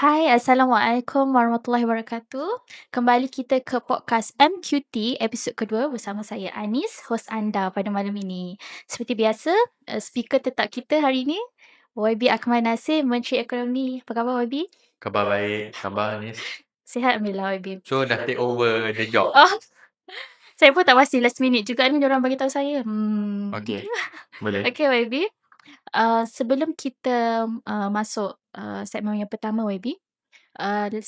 Hai, Assalamualaikum warahmatullahi wabarakatuh. Kembali kita ke podcast MQT episod kedua bersama saya Anis, hos anda pada malam ini. Seperti biasa, speaker tetap kita hari ini, YB Akmal Nasir, Menteri Ekonomi. Apa khabar YB? Khabar baik, khabar Anis. Sihat Alhamdulillah YB. So dah take over the job. Oh, saya pun tak pasti last minute juga ni diorang bagi tahu saya. Okey, boleh. Okay YB, sebelum kita masuk segmen yang pertama YB,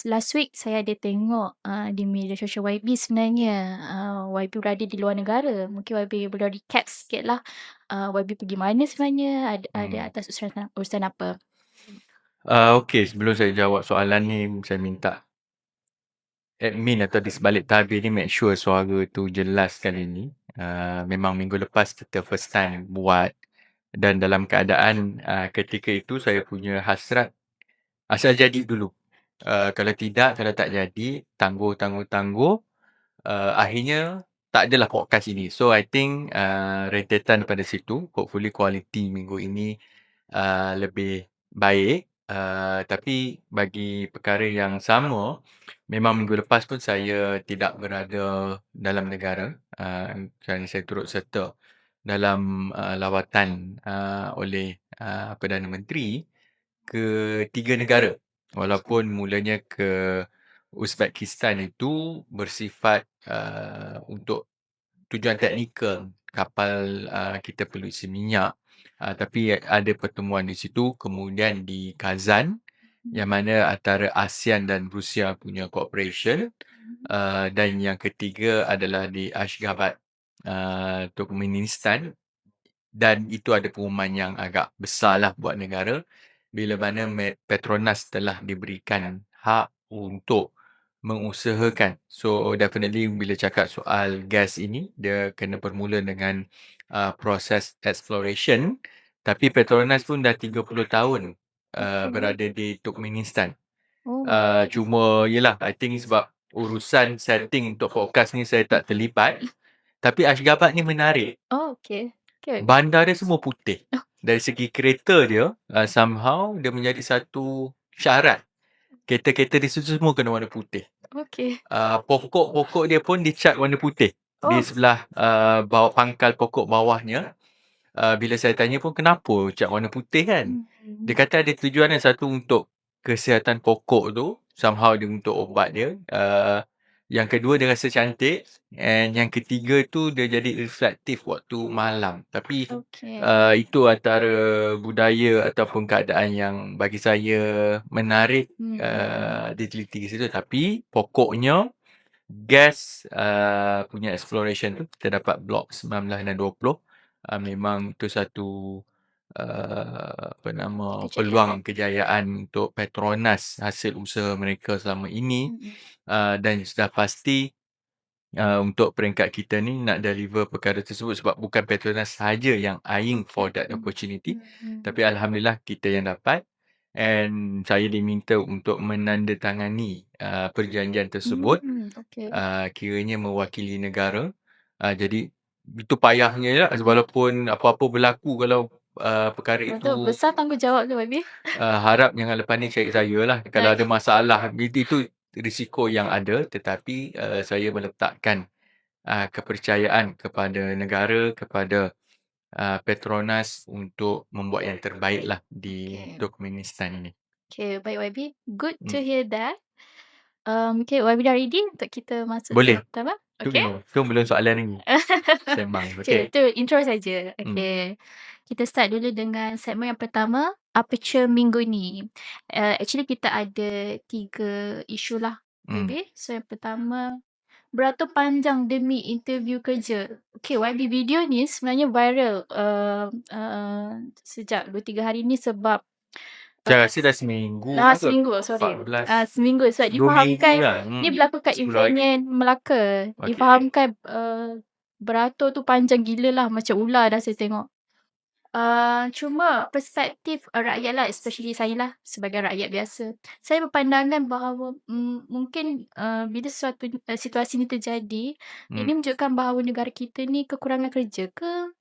last week saya ada tengok di media sosial YB sebenarnya, YB berada di luar negara. Mungkin YB boleh recap sikitlah, YB pergi mana sebenarnya, ada atas urusan apa? Okey, sebelum saya jawab soalan ni, saya minta admin atau di sebalik tabir ni make sure suara tu jelas kali ni. Memang minggu lepas kita first time buat dan dalam keadaan ketika itu saya punya hasrat asal jadi dulu. Kalau tidak, kalau tak jadi, tangguh, akhirnya tak adalah podcast ini. So I think rentetan daripada situ, hopefully quality minggu ini lebih baik. Tapi bagi perkara yang sama, memang minggu lepas pun saya tidak berada dalam negara. Kerana saya turut serta dalam lawatan oleh Perdana Menteri ke 3 negara. Walaupun mulanya ke Uzbekistan itu bersifat untuk tujuan teknikal, kapal kita perlu isi minyak. Tapi ada pertemuan di situ, kemudian di Kazan, yang mana antara ASEAN dan Rusia punya cooperation. Dan yang ketiga adalah di Ashgabat, Turkmenistan. Dan itu ada pengumuman yang agak besar lah buat negara, bila mana Petronas telah diberikan hak untuk mengusahakan. So definitely bila cakap soal gas ini, dia kena bermula dengan proses exploration. Tapi Petronas pun dah 30 tahun berada di Turkmenistan. Oh, Cuma yelah, I think sebab urusan setting untuk podcast ni saya tak terlibat. Tapi Ashgabat ni menarik. okay. Okay. Bandar dia semua putih. Oh. Dari segi kereta dia, somehow dia menjadi satu syarat. Kereta-kereta di situ semua kena warna putih. Okay. Pokok-pokok dia pun dicat warna putih. Di sebelah bawah pangkal pokok bawahnya. Bila saya tanya pun kenapa cat warna putih kan? Dia kata ada tujuan yang satu untuk kesihatan pokok tu. Somehow dia untuk obat dia. Yang kedua dia rasa cantik. And yang ketiga tu dia jadi reflektif waktu malam. Tapi Okay. itu antara budaya ataupun keadaan yang bagi saya menarik diteliti ke situ. Tapi pokoknya gas punya exploration tu kita dapat blok 19 dan 20. Memang itu satu peluang kejayaan untuk Petronas hasil usaha mereka selama ini. Dan sudah pasti untuk peringkat kita ni nak deliver perkara tersebut sebab bukan Petronas sahaja yang eyeing for that opportunity. Tapi alhamdulillah kita yang dapat. And saya diminta untuk menandatangani perjanjian tersebut. Okay. Kiranya mewakili negara. Jadi itu payahnya je, walaupun apa-apa berlaku kalau perkara itu, Besar tanggungjawab tu YB. harap jangan lepas ni cari saya lah. Kalau ada masalah, itu risiko yang ada. Tetapi saya meletakkan kepercayaan kepada negara, kepada Petronas untuk membuat yang terbaik lah di Turkmenistan ini. Okay, baik YB. Good to hear that. Okay, YB dah ready untuk kita masuk Boleh. ke pertama? Okay. Itu belum soalan ni. Sembang. Okay, Okay. itu intro saja. Okay. Kita start dulu dengan segmen yang pertama, Aperture minggu ni. Actually kita ada 3 isu lah, YB. So yang pertama, beratur panjang demi interview kerja. Okay, YB, video ni sebenarnya viral sejak 2-3 hari ni sebab Saya rasa dah seminggu. seminggu, sorry. 14. Seminggu sebab 2 difahamkan minggu lah. ni berlaku kat 10 event hari. yang Melaka. Okey. Difahamkan beratur tu panjang gila lah, macam ular dah saya tengok. Cuma perspektif rakyat lah, especially saya lah sebagai rakyat biasa. Saya berpandangan bahawa mungkin bila suatu situasi ni terjadi, ini menunjukkan bahawa negara kita ni kekurangan kerja ke?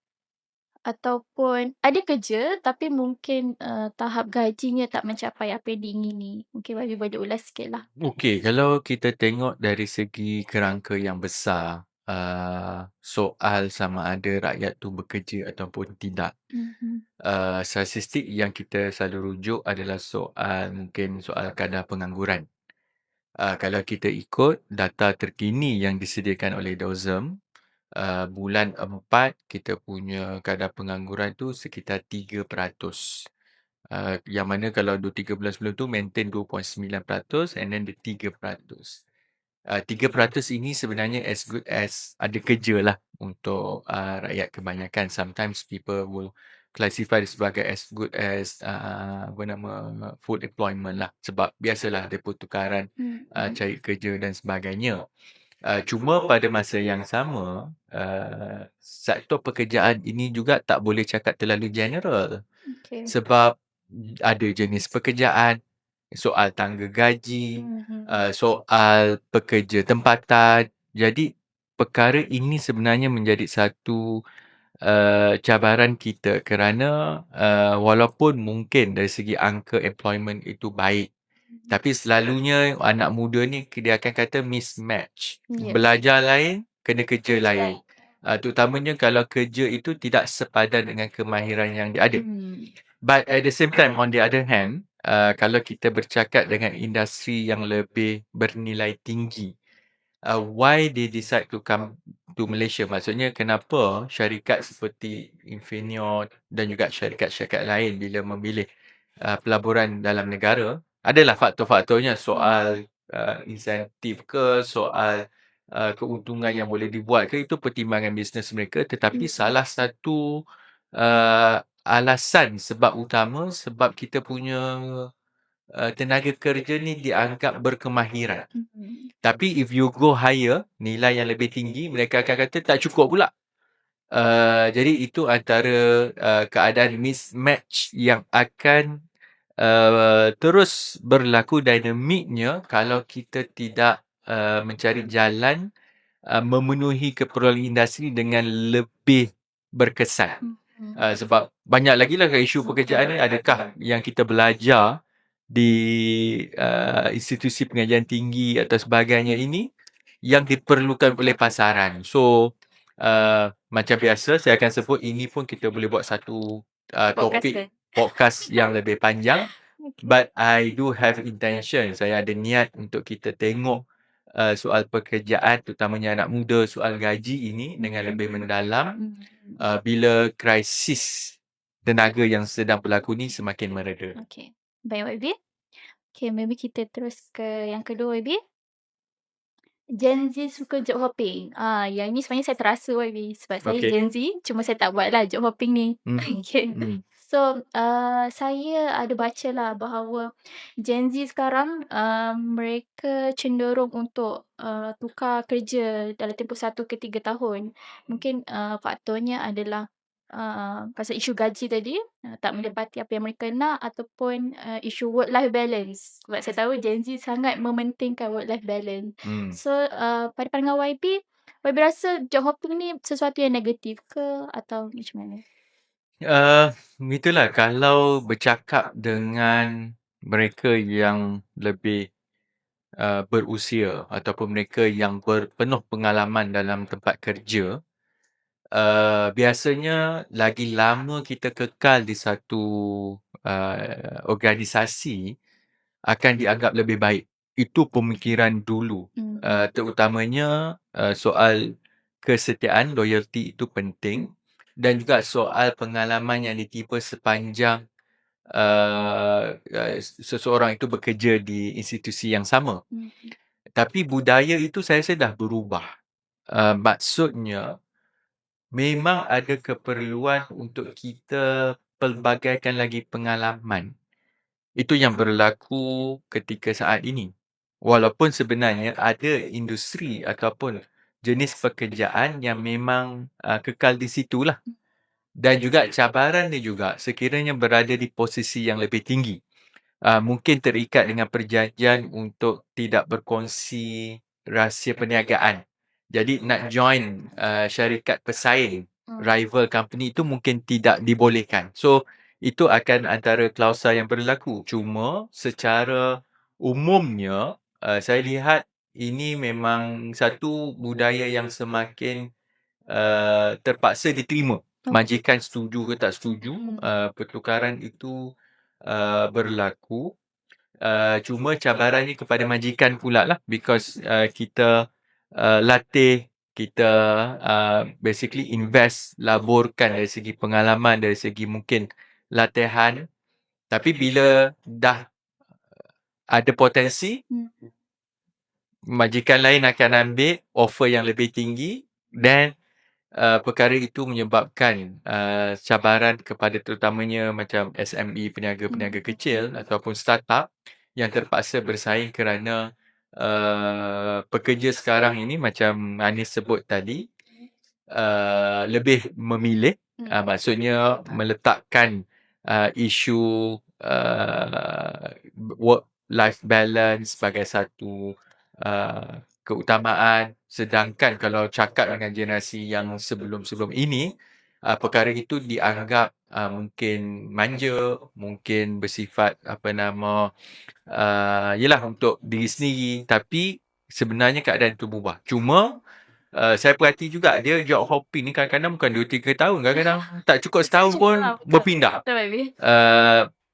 ataupun ada kerja tapi mungkin, tahap gajinya tak mencapai apa yang diingini. Mungkin YB boleh ulas sikitlah. Okey, kalau kita tengok dari segi kerangka yang besar, soal sama ada rakyat tu bekerja ataupun tidak, Mhm. statistik yang kita selalu rujuk adalah soal mungkin soal kadar pengangguran. Kalau kita ikut data terkini yang disediakan oleh DOSM, bulan 4 kita punya kadar pengangguran tu sekitar 3%. Yang mana kalau 2-3 bulan sebelum tu maintain 2.9% and then the 3%. 3% ini sebenarnya as good as ada kerja lah untuk rakyat kebanyakan. Sometimes people will classify sebagai as good as apa nama full employment lah. Sebab biasalah ada pertukaran cari kerja dan sebagainya. Cuma pada masa yang sama, sektor pekerjaan ini juga tak boleh cakap terlalu general. Okey. Sebab ada jenis pekerjaan, soal tangga gaji, soal pekerja tempatan. Jadi perkara ini sebenarnya menjadi satu cabaran kita kerana walaupun mungkin dari segi angka employment itu baik, tapi selalunya anak muda ni dia akan kata mismatch. Yes. Belajar lain, kena kerja lain. Terutamanya kalau kerja itu tidak sepadan dengan kemahiran yang dia ada. But at the same time, on the other hand, kalau kita bercakap dengan industri yang lebih bernilai tinggi, why they decide to come to Malaysia? Maksudnya kenapa syarikat seperti Infineon dan juga syarikat-syarikat lain bila memilih pelaburan dalam negara, adalah faktor-faktornya soal insentif ke, soal keuntungan yang boleh dibuat ke, itu pertimbangan bisnes mereka. Tetapi salah satu alasan sebab utama sebab kita punya tenaga kerja ni dianggap berkemahiran. Tapi if you go higher, nilai yang lebih tinggi, mereka akan kata tak cukup pula. Jadi itu antara keadaan mismatch yang akan terus berlaku dinamiknya kalau kita tidak mencari jalan memenuhi keperluan industri dengan lebih berkesan. Sebab banyak lagi lah isu pekerjaan ni. Adakah yang kita belajar di institusi pengajian tinggi atau sebagainya ini yang diperlukan oleh pasaran. So, macam biasa saya akan sebut ini pun kita boleh buat satu topik podcast yang lebih panjang. But I do have intention, saya ada niat untuk kita tengok soal pekerjaan terutamanya anak muda, soal gaji ini dengan lebih mendalam bila krisis tenaga yang sedang berlaku ni semakin mereda. Okey. Baik YB. Okey, maybe kita terus ke yang kedua YB. Gen Z suka job hopping. Yang ni sebenarnya saya terasa YB sebab saya Okey. Gen Z, cuma saya tak buatlah job hopping ni. Okay. So, saya ada bacalah bahawa Gen Z sekarang, mereka cenderung untuk, tukar kerja dalam tempoh 1 ke 3 tahun. Mungkin, faktornya adalah, pasal isu gaji tadi, tak mendapati apa yang mereka nak ataupun, isu work life balance. Sebab saya tahu Gen Z sangat mementingkan work life balance. So, pada pandangan YB rasa job hopping ni sesuatu yang negatif ke atau macam mana? Itulah kalau bercakap dengan mereka yang lebih berusia ataupun mereka yang penuh pengalaman dalam tempat kerja, biasanya lagi lama kita kekal di satu organisasi akan dianggap lebih baik. Itu pemikiran dulu. Terutamanya soal kesetiaan, loyalty itu penting, dan juga soal pengalaman yang ditimpa sepanjang seseorang itu bekerja di institusi yang sama. Tapi budaya itu saya rasa dah berubah. Maksudnya memang ada keperluan untuk kita pelbagaikan lagi pengalaman. Itu yang berlaku ketika saat ini. Walaupun sebenarnya ada industri ataupun jenis pekerjaan yang memang kekal di situlah. Dan juga cabaran dia juga sekiranya berada di posisi yang lebih tinggi. Mungkin terikat dengan perjanjian untuk tidak berkongsi rahsia perniagaan. Jadi nak join syarikat pesaing rival company itu mungkin tidak dibolehkan. So, itu akan antara klausa yang berlaku. Cuma secara umumnya, saya lihat ini memang satu budaya yang semakin terpaksa diterima. Majikan setuju ke tak setuju, pertukaran itu berlaku. Cuma cabarannya kepada majikan pula lah, because kita latih, kita basically invest, laburkan dari segi pengalaman, dari segi mungkin latihan. Tapi bila dah ada potensi, majikan lain akan ambil offer yang lebih tinggi, dan perkara itu menyebabkan cabaran kepada terutamanya macam SME, peniaga-peniaga kecil ataupun startup yang terpaksa bersaing kerana pekerja sekarang ini macam Anis sebut tadi, lebih memilih, maksudnya meletakkan isu work-life balance sebagai satu keutamaan. Sedangkan kalau cakap dengan generasi yang sebelum-sebelum ini, perkara itu dianggap mungkin manja, mungkin bersifat yelah untuk diri sendiri. Tapi sebenarnya keadaan itu berubah. Cuma saya perhati juga dia job hopping ni kadang-kadang bukan 2-3 tahun, kadang-kadang tak cukup setahun pun berpindah.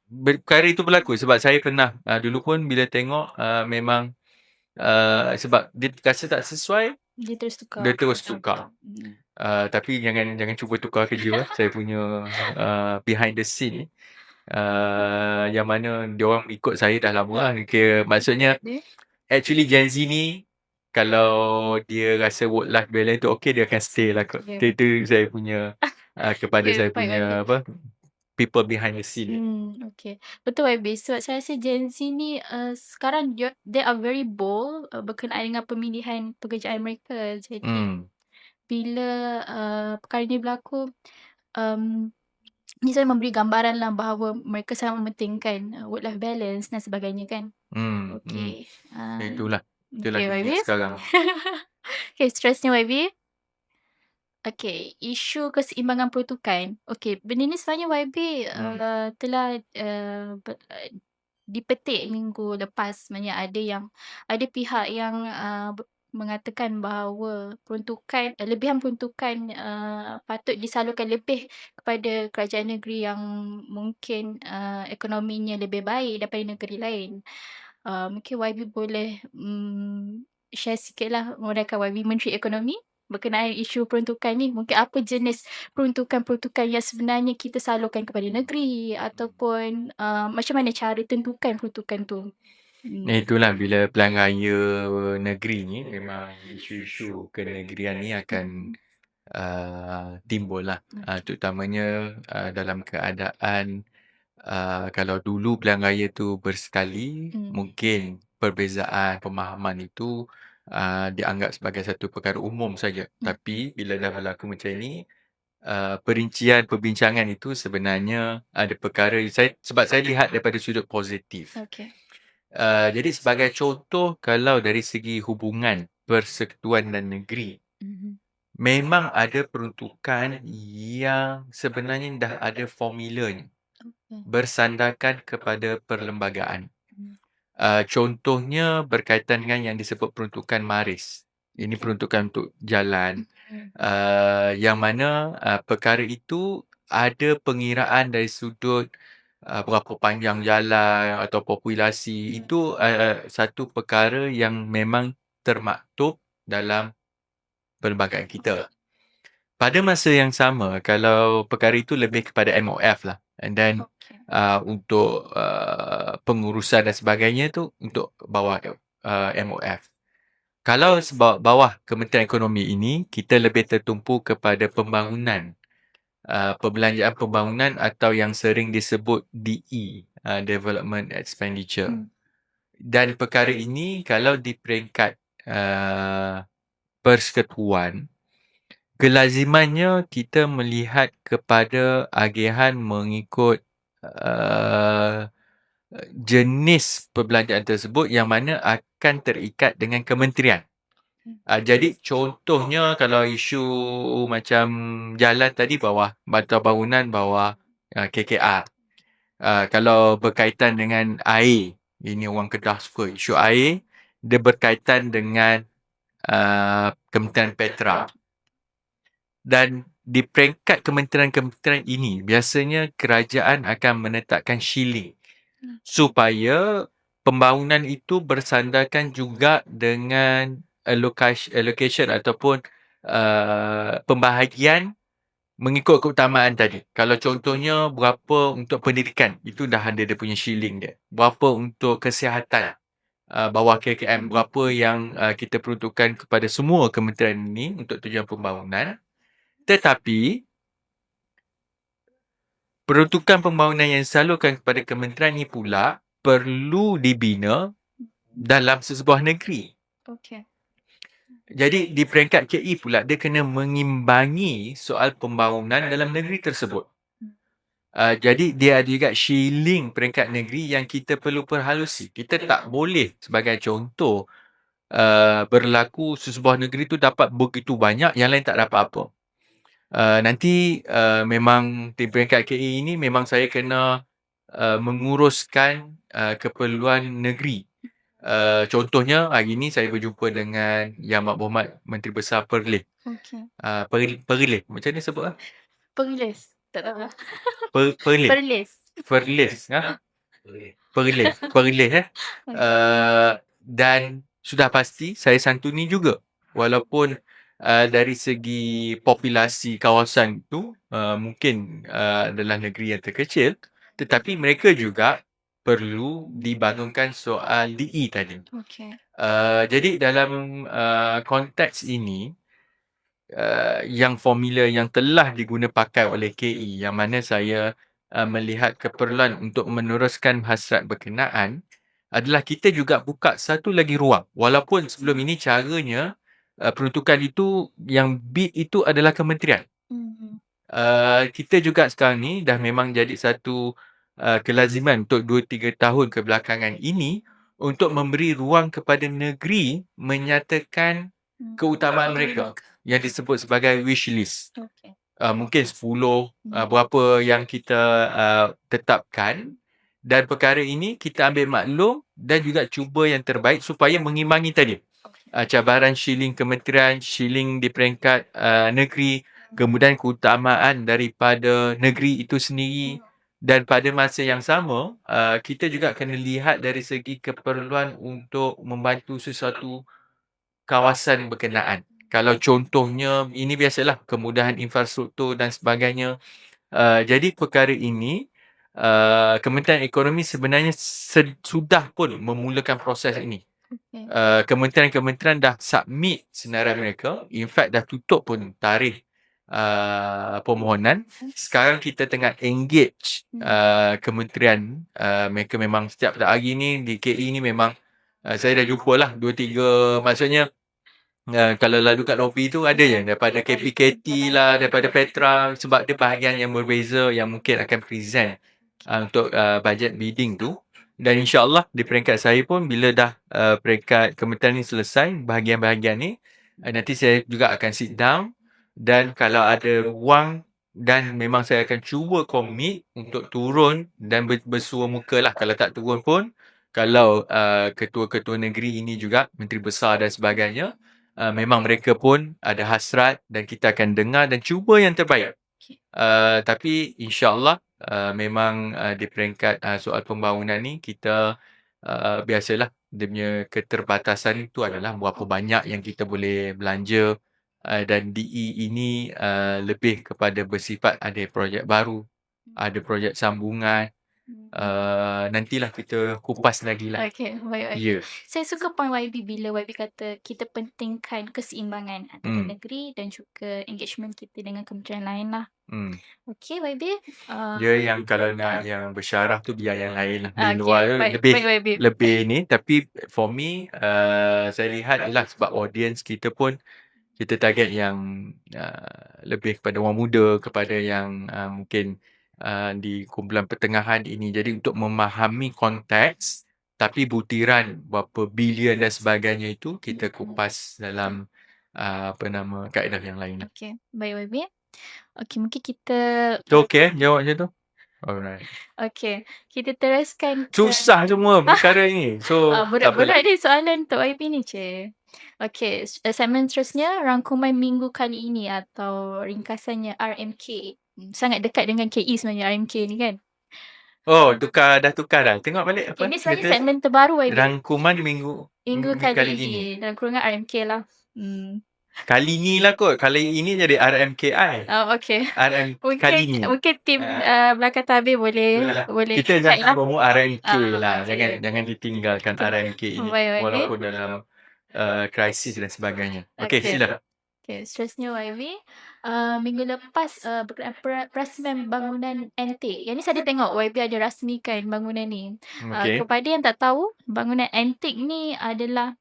Perkara itu berlaku sebab saya pernah dulu pun bila tengok memang sebab dia rasa tak sesuai, dia terus tukar. Tapi jangan cuba tukar kerja. Saya punya behind the scene yang mana diorang ikut saya dah lama lah. Maksudnya actually Gen Z ni kalau dia rasa work-life balance tu okey, dia akan stay lah kot. Itu saya punya kepada saya punya people behind the scene. Okay. Betul YB. Sebab saya rasa Gen Z ni sekarang they are very bold berkenaan dengan pemilihan pekerjaan mereka. Jadi bila perkara ni berlaku, ni saya memberi gambaran lah bahawa mereka sangat mementingkan work-life balance dan sebagainya kan. Okay. Itulah Okay YB. sekarang. Okay, seterusnya YB. Okay, isu keseimbangan peruntukan. Okay, benda ni sebenarnya YB telah dipetik minggu lepas. Sebenarnya ada pihak yang mengatakan bahawa peruntukan, lebihan peruntukan patut disalurkan lebih kepada kerajaan negeri yang mungkin ekonominya lebih baik daripada negeri lain. Mungkin YB boleh share sikit lah menguraikan YB Menteri Ekonomi berkenaan isu peruntukan ni. Mungkin apa jenis peruntukan-peruntukan yang sebenarnya kita salurkan kepada negeri ataupun macam mana cara tentukan peruntukan tu. Itulah bila pilihan raya negeri ni memang isu-isu kenegerian ni akan timbul lah. Terutamanya dalam keadaan kalau dulu pilihan raya tu bersekali, mungkin perbezaan pemahaman itu dianggap sebagai satu perkara umum saja. Tapi bila dah berlaku macam ni, perincian perbincangan itu sebenarnya ada perkara sebab saya lihat daripada sudut positif. Okay. Jadi sebagai contoh, kalau dari segi hubungan persekutuan dan negeri, memang ada peruntukan yang sebenarnya dah ada formulanya, bersandarkan kepada perlembagaan. Contohnya berkaitan dengan yang disebut peruntukan maris. Ini peruntukan untuk jalan. Yang mana perkara itu ada pengiraan dari sudut berapa panjang jalan atau populasi. Itu satu perkara yang memang termaktub dalam perlembagaan kita. Pada masa yang sama, kalau perkara itu lebih kepada MOF lah. And then untuk pengurusan dan sebagainya tu untuk bawah MOF. Kalau sebab bawah Kementerian Ekonomi ini, kita lebih tertumpu kepada pembangunan. Perbelanjaan pembangunan atau yang sering disebut DE, Development Expenditure. Dan perkara ini kalau di peringkat persekutuan, kelazimannya kita melihat kepada agihan mengikut jenis perbelanjaan tersebut yang mana akan terikat dengan kementerian. Jadi contohnya kalau isu macam jalan tadi bawah Bantau Bangunan bawah KKR. Kalau berkaitan dengan air, ini orang Kedah suka isu air, dia berkaitan dengan Kementerian Petra. Dan di peringkat kementerian-kementerian ini, biasanya kerajaan akan menetapkan shilling supaya pembangunan itu bersandarkan juga dengan allocation ataupun pembahagian mengikut keutamaan tadi. Kalau contohnya berapa untuk pendidikan, itu dah ada dia punya shilling dia. Berapa untuk kesihatan, bawah KKM, berapa yang kita peruntukkan kepada semua kementerian ini untuk tujuan pembangunan. Tetapi peruntukan pembangunan yang disalurkan kepada kementerian ini pula perlu dibina dalam sesebuah negeri. Okey. Jadi di peringkat KE pula dia kena mengimbangi soal pembangunan dalam negeri tersebut. Jadi dia ada juga shilling peringkat negeri yang kita perlu perhalusi. Kita tak boleh sebagai contoh berlaku sesebuah negeri tu dapat begitu banyak, yang lain tak dapat apa. Nanti memang di peringkat KE ini memang saya kena menguruskan keperluan negeri. Contohnya hari ini saya berjumpa dengan Yang Berhormat Menteri Besar Perlis. Okey. Perlis. Macam mana sebut? Perlis. Tak tahu lah. Perlis. Perlis. Perlis. Perlis. Perlis dan sudah pasti saya santuni juga. Walaupun dari segi populasi kawasan itu mungkin adalah negeri yang terkecil, tetapi mereka juga perlu dibangunkan soal DE tadi. Okey. Jadi dalam konteks ini, yang formula yang telah diguna pakai oleh KE, yang mana saya melihat keperluan untuk meneruskan hasrat berkenaan, adalah kita juga buka satu lagi ruang. Walaupun sebelum ini caranya peruntukan itu, yang bid itu adalah kementerian. Kita juga sekarang ni dah memang jadi satu kelaziman untuk 2-3 tahun kebelakangan ini untuk memberi ruang kepada negeri menyatakan keutamaan mereka yang disebut sebagai wish list. Okey. Mungkin 10 berapa yang kita tetapkan, dan perkara ini kita ambil maklum dan juga cuba yang terbaik supaya mengimbangi tadi cabaran shilling kementerian, shilling di peringkat negeri, kemudian keutamaan daripada negeri itu sendiri. Dan pada masa yang sama, kita juga kena lihat dari segi keperluan untuk membantu sesuatu kawasan berkenaan. Kalau contohnya, ini biasalah kemudahan infrastruktur dan sebagainya. Jadi perkara ini, Kementerian Ekonomi sebenarnya sudah pun memulakan proses ini. Kementerian-kementerian dah submit senarai mereka. In fact, dah tutup pun tarikh permohonan. Sekarang kita tengah engage kementerian. Mereka memang setiap hari ni di KE ni memang saya dah jumpa lah 2-3, maksudnya kalau lalu kat lobi tu ada je daripada KPKT lah, daripada Petra, sebab dia bahagian yang berbeza yang mungkin akan present untuk bajet bidding tu. Dan insyaAllah di peringkat saya pun bila dah peringkat kementerian ni selesai bahagian-bahagian ni, nanti saya juga akan sit down, dan kalau ada ruang, dan memang saya akan cuba komit untuk turun dan bersua muka lah. Kalau tak turun pun, kalau ketua-ketua negeri ini juga, menteri besar dan sebagainya, memang mereka pun ada hasrat dan kita akan dengar dan cuba yang terbaik. Tapi insyaAllah memang di peringkat soal pembangunan ni kita biasalah dia punya keterbatasan itu adalah berapa banyak yang kita boleh belanja, dan DE ini lebih kepada bersifat ada projek baru, ada projek sambungan. Nantilah kita kupas lagi lah. Okey, baik. Ya. Saya suka point YB bila YB kata kita pentingkan keseimbangan antara negeri dan juga engagement kita dengan kementerian lain lah. Okey, YB. Dia yang kalau nak yang bersyarah tu biar yang lain lah. Di Okey, luar tu baik, lebih baik, YB. lebih ni. Tapi for me, saya lihat adalah sebab audience kita pun kita target yang lebih kepada orang muda, kepada yang mungkin di kumpulan pertengahan ini. Jadi untuk memahami konteks tapi butiran berapa bilion dan sebagainya itu kita kupas dalam kaedah yang lain. Okey, baik YB. Okey, mungkin kita Tu okey jawab macam tu? Alright. okey, kita teruskan ke Susah semua perkara ni. So, tak apalah. berat-berat ni soalan untuk YB ni, cik. Okey, segmen seterusnya rangkuman minggu kali ini atau ringkasannya RMK. Sangat dekat dengan KE sebenarnya RMK ni kan? Oh, dah tukar dah. Tengok balik apa Ini sebenarnya kata segmen terbaru YB. rangkuman minggu Minggu kali kali ini. ini. Dalam kurungan RMK lah. Kali ni lah kot. Kali ini jadi RMKI. Oh, okey. Kali ni. Mungkin tim belakang tabir boleh Itulah. boleh Kita check jangan promote RMK lah. okey. Jangan ditinggalkan RMK ini. Baik, baik. Walaupun dalam krisis dan sebagainya. Okey, Okey. sila. Okey, seterusnya YB. Minggu lepas berkenaan perasmian bangunan antik. Yang ni saya ada tengok YB ada rasmikan bangunan ni. Okey. Kepada yang tak tahu, bangunan antik ni adalah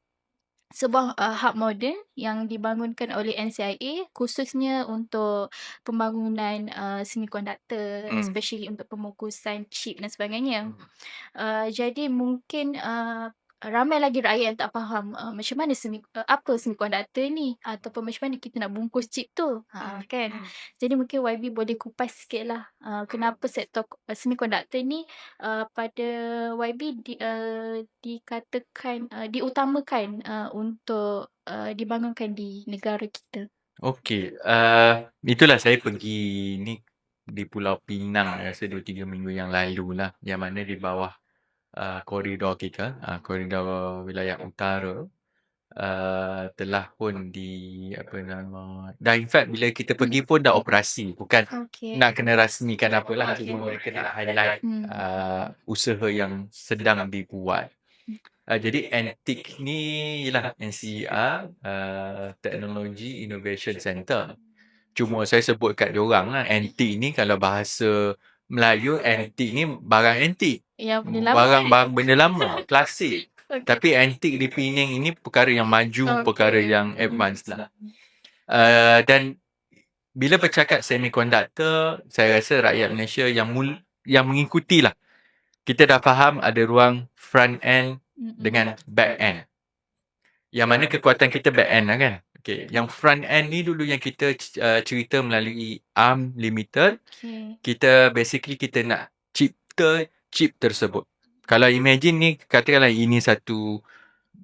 sebuah hub moden yang dibangunkan oleh NCIA khususnya untuk pembangunan semikonduktor, especially untuk pemukusan chip dan sebagainya. Jadi mungkin ramai lagi rakyat yang tak faham macam mana apa semikonduktor ni ataupun macam mana kita nak bungkus chip tu. Kan. Jadi mungkin YB boleh kupas sikitlah kenapa sektor semikonduktor ni pada YB dikatakan diutamakan untuk dibangunkan di negara kita. Okey, itulah saya pergi ni di Pulau Pinang rasa 2-3 minggu yang lalu lah. Yang mana di bawah koridor kita, koridor wilayah utara, telah pun dah in fact bila kita pergi pun dah operasi. Bukan Okey. nak kena rasmikan apalah, cuma mereka nak highlight usaha yang sedang dibuat. Jadi antik ni ialah NCER, Technology Innovation Centre. Cuma saya sebut kat diorang lah, antik ni kalau bahasa Melayu, antik ni barang antik. Yang benda lama. Barang benda lama, klasik. Okey. Tapi antik di Penang ini perkara yang maju, perkara yang advance lah. Dan bila bercakap semikonduktor, saya rasa rakyat Malaysia yang mengikuti lah. Kita dah faham ada ruang front end dengan back end. Yang mana kekuatan kita back end lah kan. Okay. Yang front end ni dulu yang kita cerita melalui ARM Limited. Okay. Kita nak cipta chip tersebut. Kalau imagine ni, katakanlah ini satu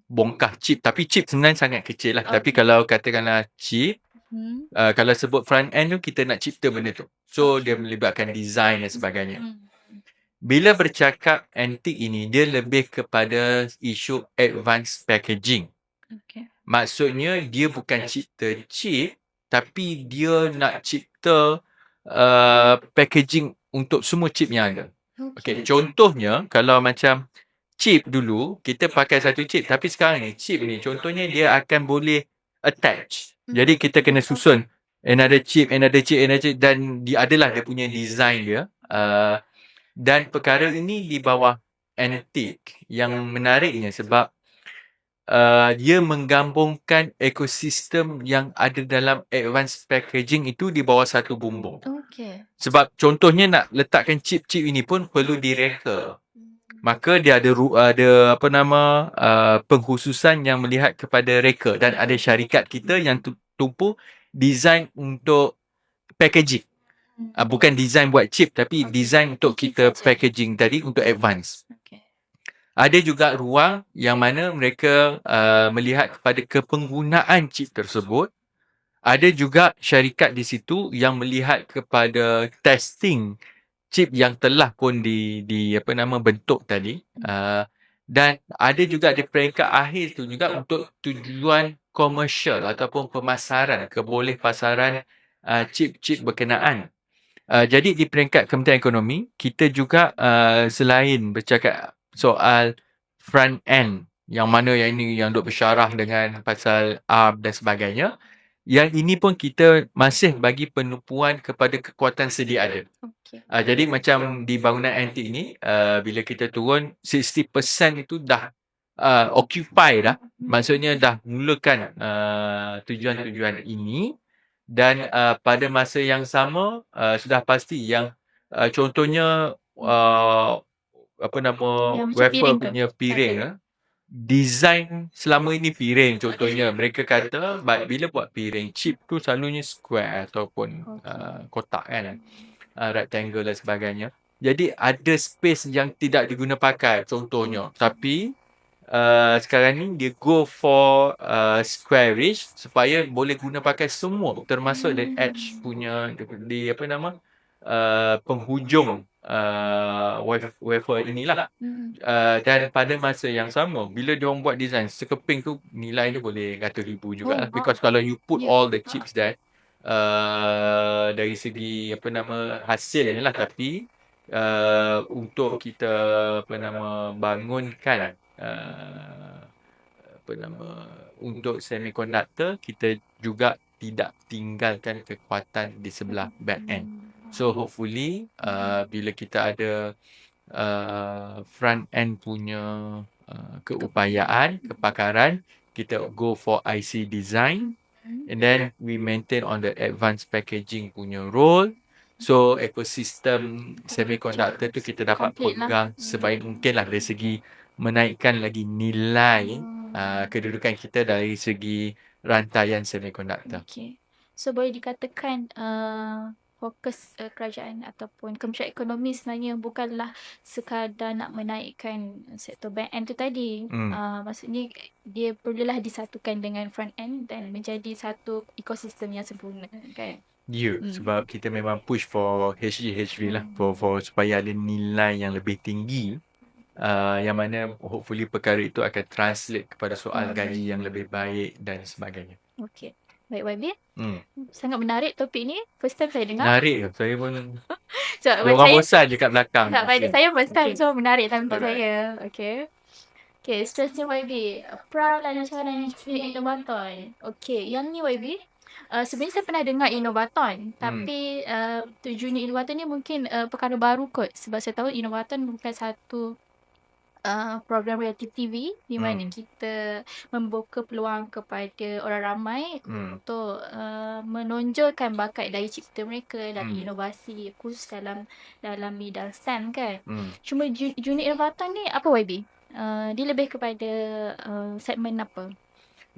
bongkah chip. Tapi chip sebenarnya sangat kecil lah. Tapi kalau katakanlah chip, kalau sebut front end tu, kita nak cipta benda tu. So, dia melibatkan design dan sebagainya. Bila bercakap antik ini, dia lebih kepada isu advanced packaging. Okay. Maksudnya, dia bukan cipta chip, tapi dia nak cipta packaging untuk semua chip yang ada. Okay. Contohnya, kalau macam chip dulu, kita pakai satu chip. Tapi sekarang ni, chip ni, contohnya dia akan boleh attach. Jadi, kita kena susun another chip, dan dia adalah dia punya design dia. Dan perkara ini di bawah antik. Yang menariknya sebab dia menggabungkan ekosistem yang ada dalam advanced packaging itu di bawah satu bumbung. Okay. Sebab contohnya nak letakkan chip-chip ini pun perlu direka. Maka dia ada pengkhususan yang melihat kepada reka. Dan ada syarikat kita yang tumpu design untuk packaging. Bukan design buat chip, tapi design untuk kita packaging tadi untuk advance. Okay. Ada juga ruang yang mana mereka melihat kepada kepenggunaan chip tersebut. Ada juga syarikat di situ yang melihat kepada testing chip yang telah pun bentuk tadi. Dan ada juga di peringkat akhir tu juga untuk tujuan komersial ataupun pemasaran, kebolehpasaran chip-chip berkenaan. Jadi di peringkat Kementerian Ekonomi, kita juga selain bercakap soal front end, yang mana yang ini yang duk bersyarah dengan pasal ARM dan sebagainya, yang ini pun kita masih bagi penumpuan kepada kekuatan sedia ada. Okay. Jadi macam di bangunan antik ni, bila kita turun, 60% itu dah occupy dah. Maksudnya dah mulakan tujuan-tujuan ini. Dan pada masa yang sama sudah pasti yang contohnya apa nama, Yang macam wafer piring tu? punya piring Okay. design selama ini piring contohnya. Mereka kata bila buat piring, chip tu selalunya square ataupun Okay. kotak kan, rectangle dan sebagainya. Jadi ada space yang tidak diguna pakai contohnya. Tapi sekarang ni dia go for squarish supaya boleh guna pakai semua, termasuk the edge punya di apa nama penghujung wafer inilah. Hmm. Dan pada masa yang sama, bila diorang buat design sekeping tu, nilai dia boleh ratus ribu jugalah. Oh, Because kalau you put ya. all the chips there, dari segi apa nama hasilnya lah, tapi untuk kita apa nama bangunkan apa nama untuk semiconductor, kita juga tidak tinggalkan kekuatan di sebelah back end. So hopefully bila kita ada front end punya keupayaan, kepakaran, kita go for IC design, and then we maintain on the advanced packaging punya role. So ekosistem semiconductor tu kita dapat Complete lah. pegang sebaik mungkin lah dari segi menaikkan lagi nilai kedudukan kita dari segi rantaian semiconductor. Okay. So boleh dikatakan fokus kerajaan ataupun Kementerian Ekonomi sebenarnya bukanlah sekadar nak menaikkan sektor back end tu tadi. Maksudnya dia perlulah disatukan dengan front end dan menjadi satu ekosistem yang sempurna, kan? Ya, sebab kita memang push for HGHV lah, for supaya ada nilai yang lebih tinggi, yang mana hopefully perkara itu akan translate kepada soal gaji yang lebih baik dan sebagainya. Okay. Baik, YB. Sangat menarik topik ni. First time saya dengar. Menarik, saya pun So, orang bosan je kat belakang. tak, saya first time, so menarik time untuk saya. Okay. Okay, seterusnya YB. Pralancaran unit Inovaton. Okay, yang ni YB. Sebenarnya saya pernah dengar Inovaton. Tapi unit Inovaton ni mungkin perkara baru kot. Sebab saya tahu Inovaton bukan satu program reality TV di mana kita membuka peluang kepada orang ramai untuk menonjolkan bakat daya cipta mereka dalam inovasi khusus dalam bidang STEM kan. Cuma unit Inovaton ni apa YB? Dia lebih kepada segmen apa?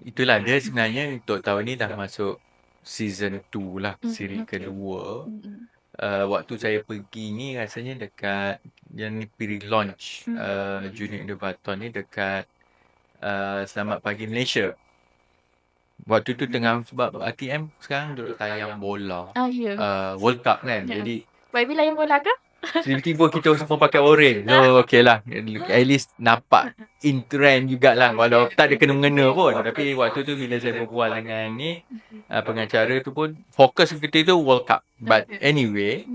Itulah dia sebenarnya untuk tahun ni dah masuk season 2 lah, siri kedua. Waktu saya pergi ni rasanya dekat yang ni pre-launch unit Inovaton ni dekat Selamat Pagi Malaysia. Waktu tu tengah sebab RTM sekarang duduk tayang bola. World Cup kan. Jadi YB layan bola ke? tiba-tiba kita semua pakai orange. So okay lah. At least nampak in trend jugalah. Walau tak ada kena-mengena pun. Tapi waktu tu bila saya berbual dengan ni pengacara tu pun fokus kita tu World Cup. But anyway,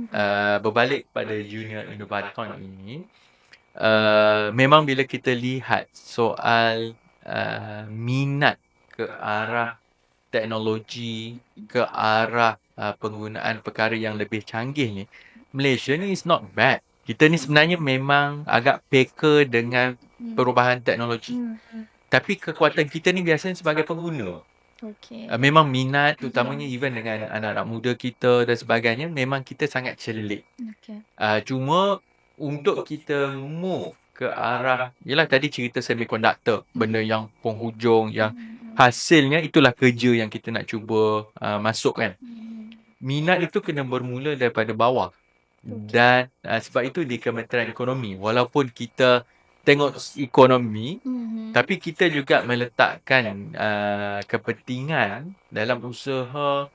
berbalik pada Junior Inovaton ini, memang bila kita lihat soal minat ke arah teknologi, ke arah penggunaan perkara yang lebih canggih ni, Malaysia ni is not bad. Kita ni sebenarnya memang agak peka dengan perubahan teknologi. Tapi kekuatan kita ni biasanya sebagai pengguna. Okay. Memang minat, terutamanya even dengan anak-anak muda kita dan sebagainya, memang kita sangat celik. Okay. Cuma untuk kita move ke arah, yelah tadi cerita semiconductor, benda yang penghujung, yang hasilnya itulah kerja yang kita nak cuba masukkan. Minat itu kena bermula daripada bawah. Dan sebab itu di Kementerian Ekonomi, walaupun kita tengok ekonomi, tapi kita juga meletakkan kepentingan dalam usaha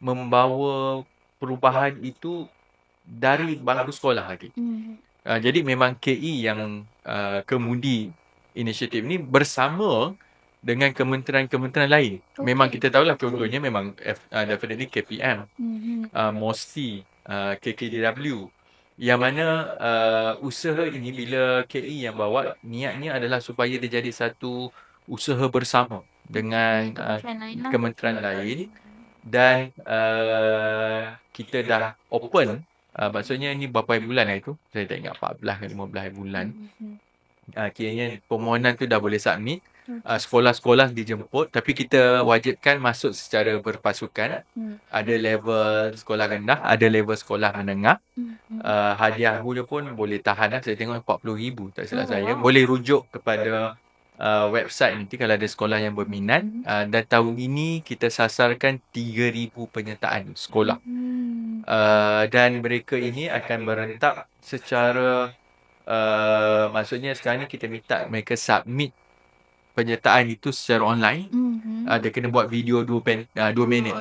membawa perubahan itu dari bangku sekolah lagi. Jadi memang KE yang kemudi inisiatif ni bersama dengan kementerian-kementerian lain. Memang kita tahulah contohnya memang definitely KPM, MOSTI, KKDW. Yang mana usaha ini bila KE yang bawa, niatnya adalah supaya dia jadi satu usaha bersama dengan kementerian lain. Dan kita dah open, maksudnya ni berapa bulan lah itu, saya tak ingat 14 ke 15 bulan. Kiranya permohonan tu dah boleh submit. Sekolah-sekolah dijemput, tapi kita wajibkan masuk secara berpasukan. Ada level sekolah rendah, ada level sekolah menengah. Hadiah dia pun boleh tahan lah. Saya tengok 40,000 tak silap saya. Boleh rujuk kepada website nanti kalau ada sekolah yang berminat. Dan tahun ini kita sasarkan 3,000 penyertaan sekolah. Dan mereka ini akan berentak secara maksudnya sekarang ni kita minta mereka submit penyertaan itu secara online. Dia kena buat video 2 minit.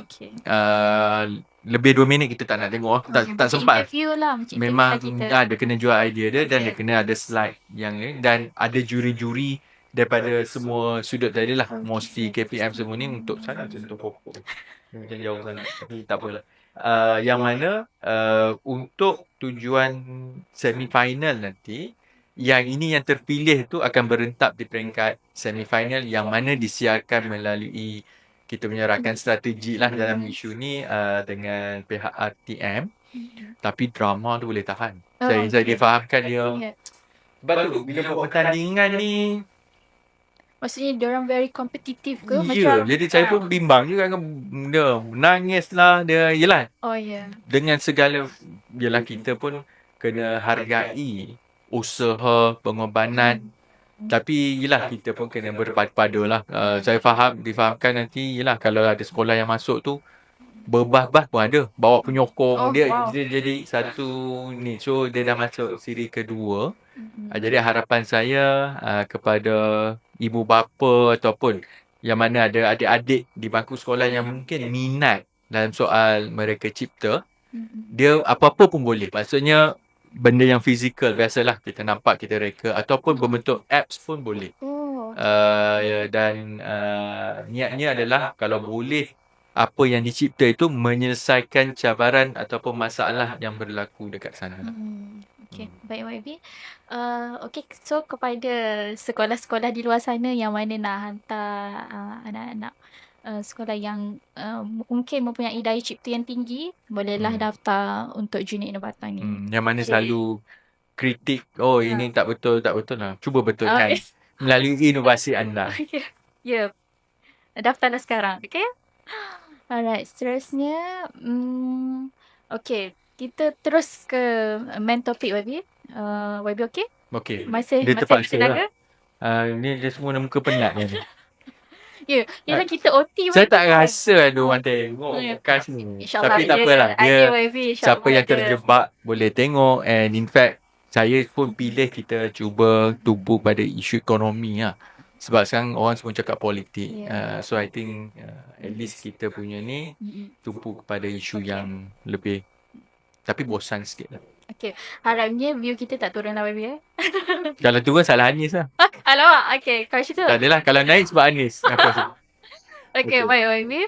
Lebih 2 minit kita tak nak tengok. Tak sempat. Interview lah, macam Memang interview kita. dia kena jual idea dia dan dia kena ada slide yang ni dan ada juri-juri daripada semua sudut tadi lah. Mostly KPM semua ni untuk sana untuk pokok. Macam jauh sangat tapi tak apalah. Yang mana untuk tujuan semi-final nanti, yang ini yang terpilih tu akan berentap di peringkat semi-final yang mana disiarkan melalui kita punya rakan strategi lah dalam isu ni dengan pihak RTM. Tapi drama tu boleh tahan. Saya difahamkan dia. Sebab tu bila buat pertandingan ni, maksudnya diorang very kompetitif ke? Ya, jadi saya pun bimbang juga dengan dia. Menangis lah dia. Yelah, dengan segala, yelah kita pun kena hargai usaha, pengorbanan. Tapi yelah kita pun kena berpadu-padu lah. Saya difahamkan nanti yelah kalau ada sekolah yang masuk tu berbah-bah pun ada. Bawa penyokong dia jadi satu ni. So dia dah masuk siri kedua. Jadi harapan saya kepada ibu bapa ataupun yang mana ada adik-adik di bangku sekolah yang mungkin minat dalam soal mereka cipta, dia apa-apa pun boleh. Maksudnya benda yang fizikal biasalah kita nampak, kita reka ataupun berbentuk apps pun boleh. Dan niatnya adalah kalau boleh apa yang dicipta itu menyelesaikan cabaran ataupun masalah yang berlaku dekat sana. Okay, baik YB. Okay, so kepada sekolah-sekolah di luar sana yang mana nak hantar anak-anak sekolah yang mungkin mempunyai daya cipta yang tinggi, bolehlah daftar untuk Junior Innovatan ni. Yang mana selalu kritik, ini tak betul lah. Cuba betulkan melalui inovasi anda. Ya. Daftarlah sekarang, okay? Alright, seterusnya okay, kita terus ke main topik YB. YB okay? Okay. Masih terpaksa tenaga? Ni dia semua muka penat ni. Ya, yelah kita OT Saya tak rasa ada orang tengok podcast ni. Tapi tak apalah. Dia siapa yang terjebak boleh tengok. And in fact, saya pun pilih kita cuba tumpu pada isu ekonomi lah. Sebab sekarang orang semua cakap politik. So I think at least kita punya ni tumpu kepada isu yang lebih, tapi bosan sikit lah. Okay, harapnya view kita tak turun lah YB. Kalau turun salah Anis lah. Alamak, okay. Kalau situ. Tak adalah. Kalau naik sebab Anis. Okay, baik YB.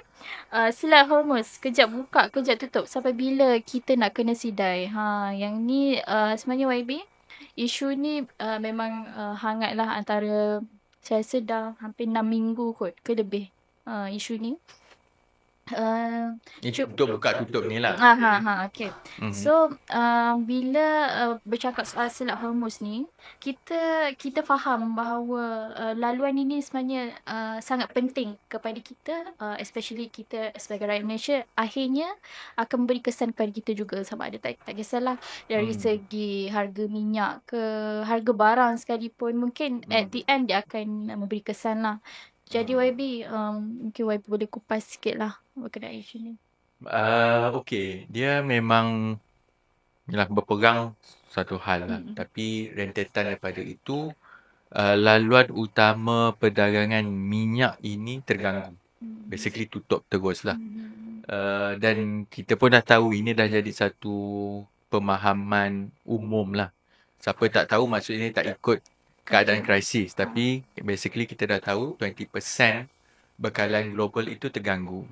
Selat Hormuz, kejap buka, kejap tutup. Sampai bila kita nak kena sidai? Yang ni sebenarnya YB, isu ni memang hangat lah antara, saya rasa dah hampir 6 minggu kot ke lebih isu ni. Untuk buka tutup ni lah. Okay. So bila bercakap soal Selat Hormuz ni, kita faham bahawa laluan ini sebenarnya sangat penting kepada kita, especially kita sebagai rakyat Malaysia, akhirnya akan memberi kesan kepada kita juga. Sama ada tak kisahlah dari segi harga minyak ke harga barang sekalipun, mungkin at the end dia akan memberi kesan lah. Jadi YB, mungkin YB boleh kupas sikit lah berkenaan isu ni. Okay, dia memang berpegang satu hal lah. Tapi rentetan daripada itu, laluan utama perdagangan minyak ini terganggu. Basically tutup terus lah. Dan kita pun dah tahu ini dah jadi satu pemahaman umum lah. Siapa tak tahu maksudnya tak ikut keadaan krisis. Tapi basically kita dah tahu 20% bekalan global itu terganggu.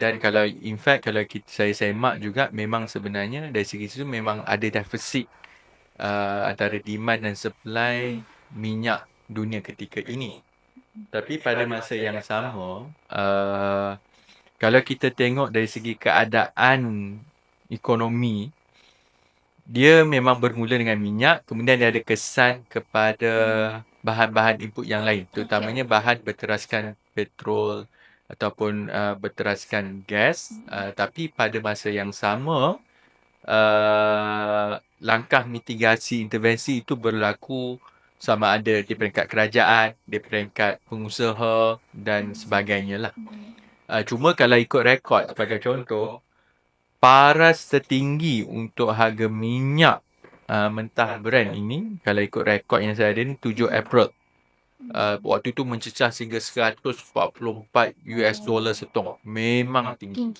Dan kalau in fact kalau saya semak juga, memang sebenarnya dari segi itu memang ada defisit antara demand dan supply minyak dunia ketika ini. Tapi pada masa yang sama, kalau kita tengok dari segi keadaan ekonomi, dia memang bermula dengan minyak, kemudian dia ada kesan kepada bahan-bahan input yang lain, Okey. terutamanya bahan berteraskan petrol ataupun berteraskan gas. Tapi pada masa yang sama, langkah mitigasi intervensi itu berlaku sama ada di peringkat kerajaan, di peringkat pengusaha dan sebagainya lah. Cuma kalau ikut rekod, sebagai contoh, paras tertinggi untuk harga minyak mentah Brent ini, kalau ikut rekod yang saya ada ni, 7 April. Waktu itu mencecah sehingga 144 US dollar setong. Memang tinggi.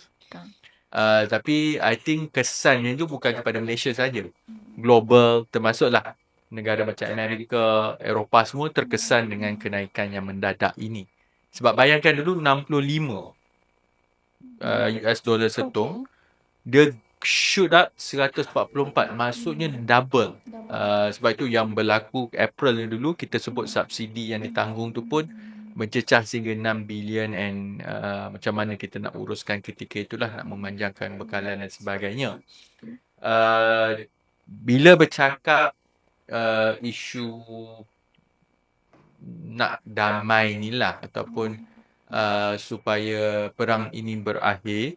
Tapi I think kesannya itu bukan kepada Malaysia saja. Global, termasuklah negara macam Amerika, Eropah semua terkesan dengan kenaikan yang mendadak ini. Sebab bayangkan dulu 65 US dollar setong, dia shoot up 144, maksudnya double. Sebab itu yang berlaku April ni dulu, kita sebut subsidi yang ditanggung tu pun mencecah sehingga 6 bilion and macam mana kita nak uruskan ketika itulah, nak memanjangkan bekalan dan sebagainya. Bila bercakap isu nak damai ni lah, ataupun supaya perang ini berakhir,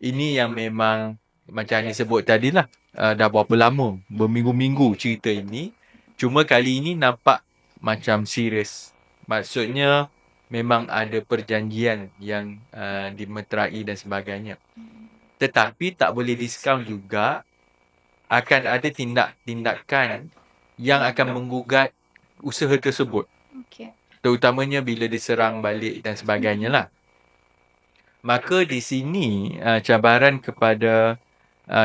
ini yang memang macam yang sebut tadi lah, dah berapa lama, berminggu-minggu cerita ini. Cuma kali ini nampak macam serius. Maksudnya memang ada perjanjian yang dimeterai dan sebagainya. Tetapi tak boleh diskaun juga, akan ada tindakan yang akan menggugat usaha tersebut. Terutamanya bila diserang balik dan sebagainya lah. Maka di sini cabaran kepada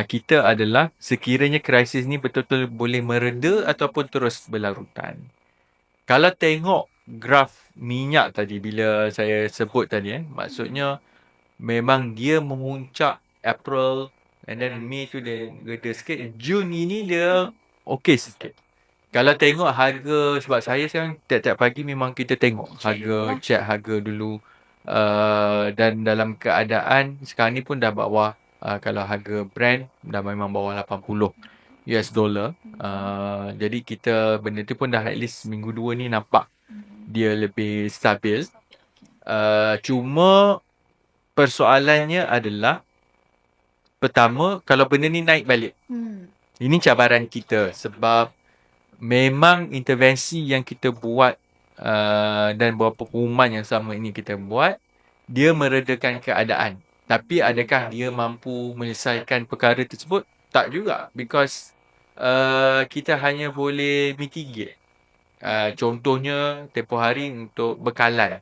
kita adalah sekiranya krisis ni betul-betul boleh mereda ataupun terus berlarutan. Kalau tengok graf minyak tadi, bila saya sebut tadi, maksudnya memang dia memuncak April, and then Mei tu dia reda sikit. Jun ini dia okey sikit. Kalau tengok harga, sebab saya sekarang tiap-tiap pagi memang kita tengok harga, check harga dulu. Dan dalam keadaan sekarang ni pun dah bawah, kalau harga Brent dah memang bawah 80 US dollar. Jadi kita benda tu pun dah at least minggu 2 ni nampak dia lebih stabil. Cuma persoalannya adalah, pertama, kalau benda ni naik balik. Ini cabaran kita sebab memang intervensi yang kita buat dan beberapa pengumuman yang sama ini kita buat, dia meredakan keadaan. Tapi adakah dia mampu menyelesaikan perkara tersebut? Tak juga. Because kita hanya boleh mitigate. Contohnya, tempoh hari untuk bekalan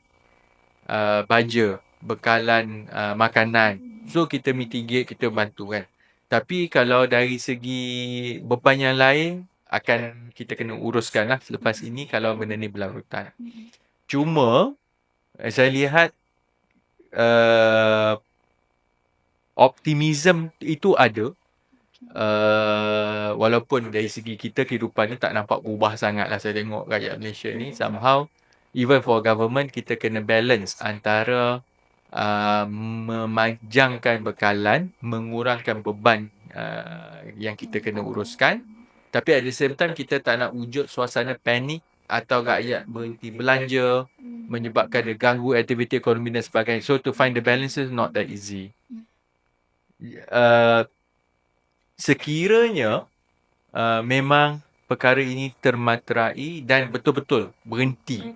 baja, bekalan makanan. So, kita mitigate, kita bantu kan. Tapi kalau dari segi beban yang lain, akan kita kena uruskan lah selepas ini kalau benda ni berlarutan. Cuma, saya lihat optimism itu ada. Walaupun dari segi kita, kehidupan ni tak nampak berubah sangat lah. Saya tengok rakyat Malaysia ni somehow, even for government, kita kena balance antara memanjangkan bekalan, mengurangkan beban yang kita kena uruskan. Tapi at the same time, kita tak nak wujud suasana panik atau rakyat berhenti belanja, menyebabkan dia ganggu aktiviti ekonomi dan sebagainya. So, to find the balance is not that easy. Sekiranya memang perkara ini termaterai dan betul-betul berhenti,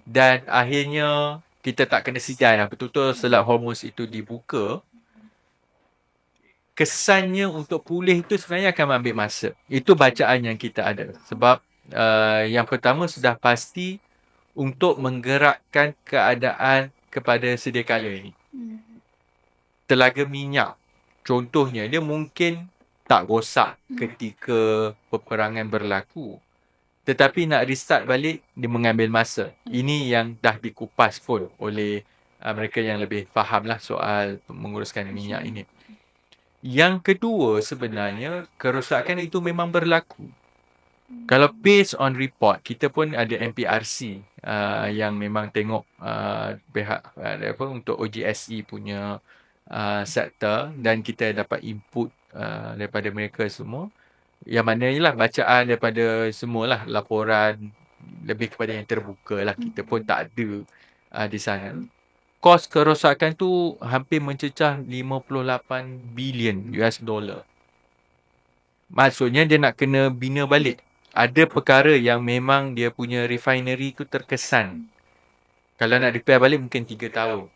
dan akhirnya kita tak kena sidai lah, betul-betul Selat Hormuz itu dibuka, kesannya untuk pulih itu sebenarnya akan ambil masa. Itu bacaan yang kita ada. Sebab yang pertama, sudah pasti untuk menggerakkan keadaan kepada sedia kala ini. Telaga minyak, contohnya, dia mungkin tak rosak ketika peperangan berlaku. Tetapi nak restart balik, dia mengambil masa. Ini yang dah dikupas pun oleh mereka yang lebih faham lah soal menguruskan minyak ini. Yang kedua, sebenarnya kerosakan itu memang berlaku. Kalau based on report, kita pun ada MPRC yang memang tengok pihak untuk OGSE punya sektor, dan kita dapat input daripada mereka semua. Yang mana ialah bacaan daripada semualah laporan lebih kepada yang terbuka lah. Kita pun tak ada di sana. Kos kerosakan tu hampir mencecah 58 bilion US dollar. Maksudnya dia nak kena bina balik. Ada perkara yang memang dia punya refinery tu terkesan. Kalau nak repair balik mungkin 3 tahun.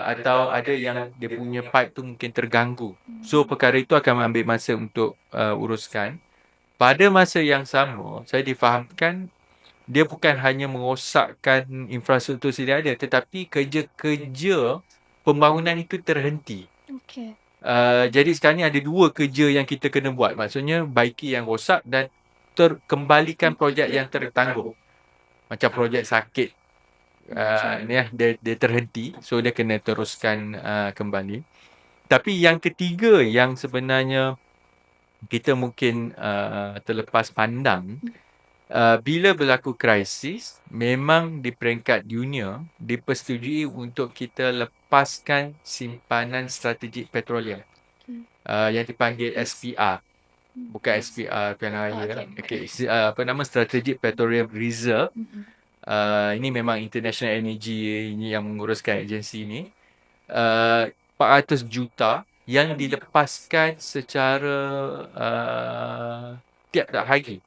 Atau ada yang dia punya pipe tu mungkin terganggu. So perkara itu akan ambil masa untuk uruskan. Pada masa yang sama, saya difahamkan dia bukan hanya merosakkan infrastruktur sedia ada, tetapi kerja-kerja pembangunan itu terhenti. Okey. Jadi sekarang ni ada 2 kerja yang kita kena buat. Maksudnya baiki yang rosak dan terkembalikan projek yang tertangguh. Macam projek sakit. Dia terhenti. So dia kena teruskan kembali. Tapi yang ketiga yang sebenarnya kita mungkin terlepas pandang, bila berlaku krisis, memang di peringkat dunia dipersetujui untuk kita lepaskan simpanan strategik petroleum yang dipanggil SPR. Bukan SPR Pilihan Raya. Strategic Petroleum Reserve. Ini memang International Energy yang menguruskan agensi ini. 400 juta yang dilepaskan secara tiap-tiap hari.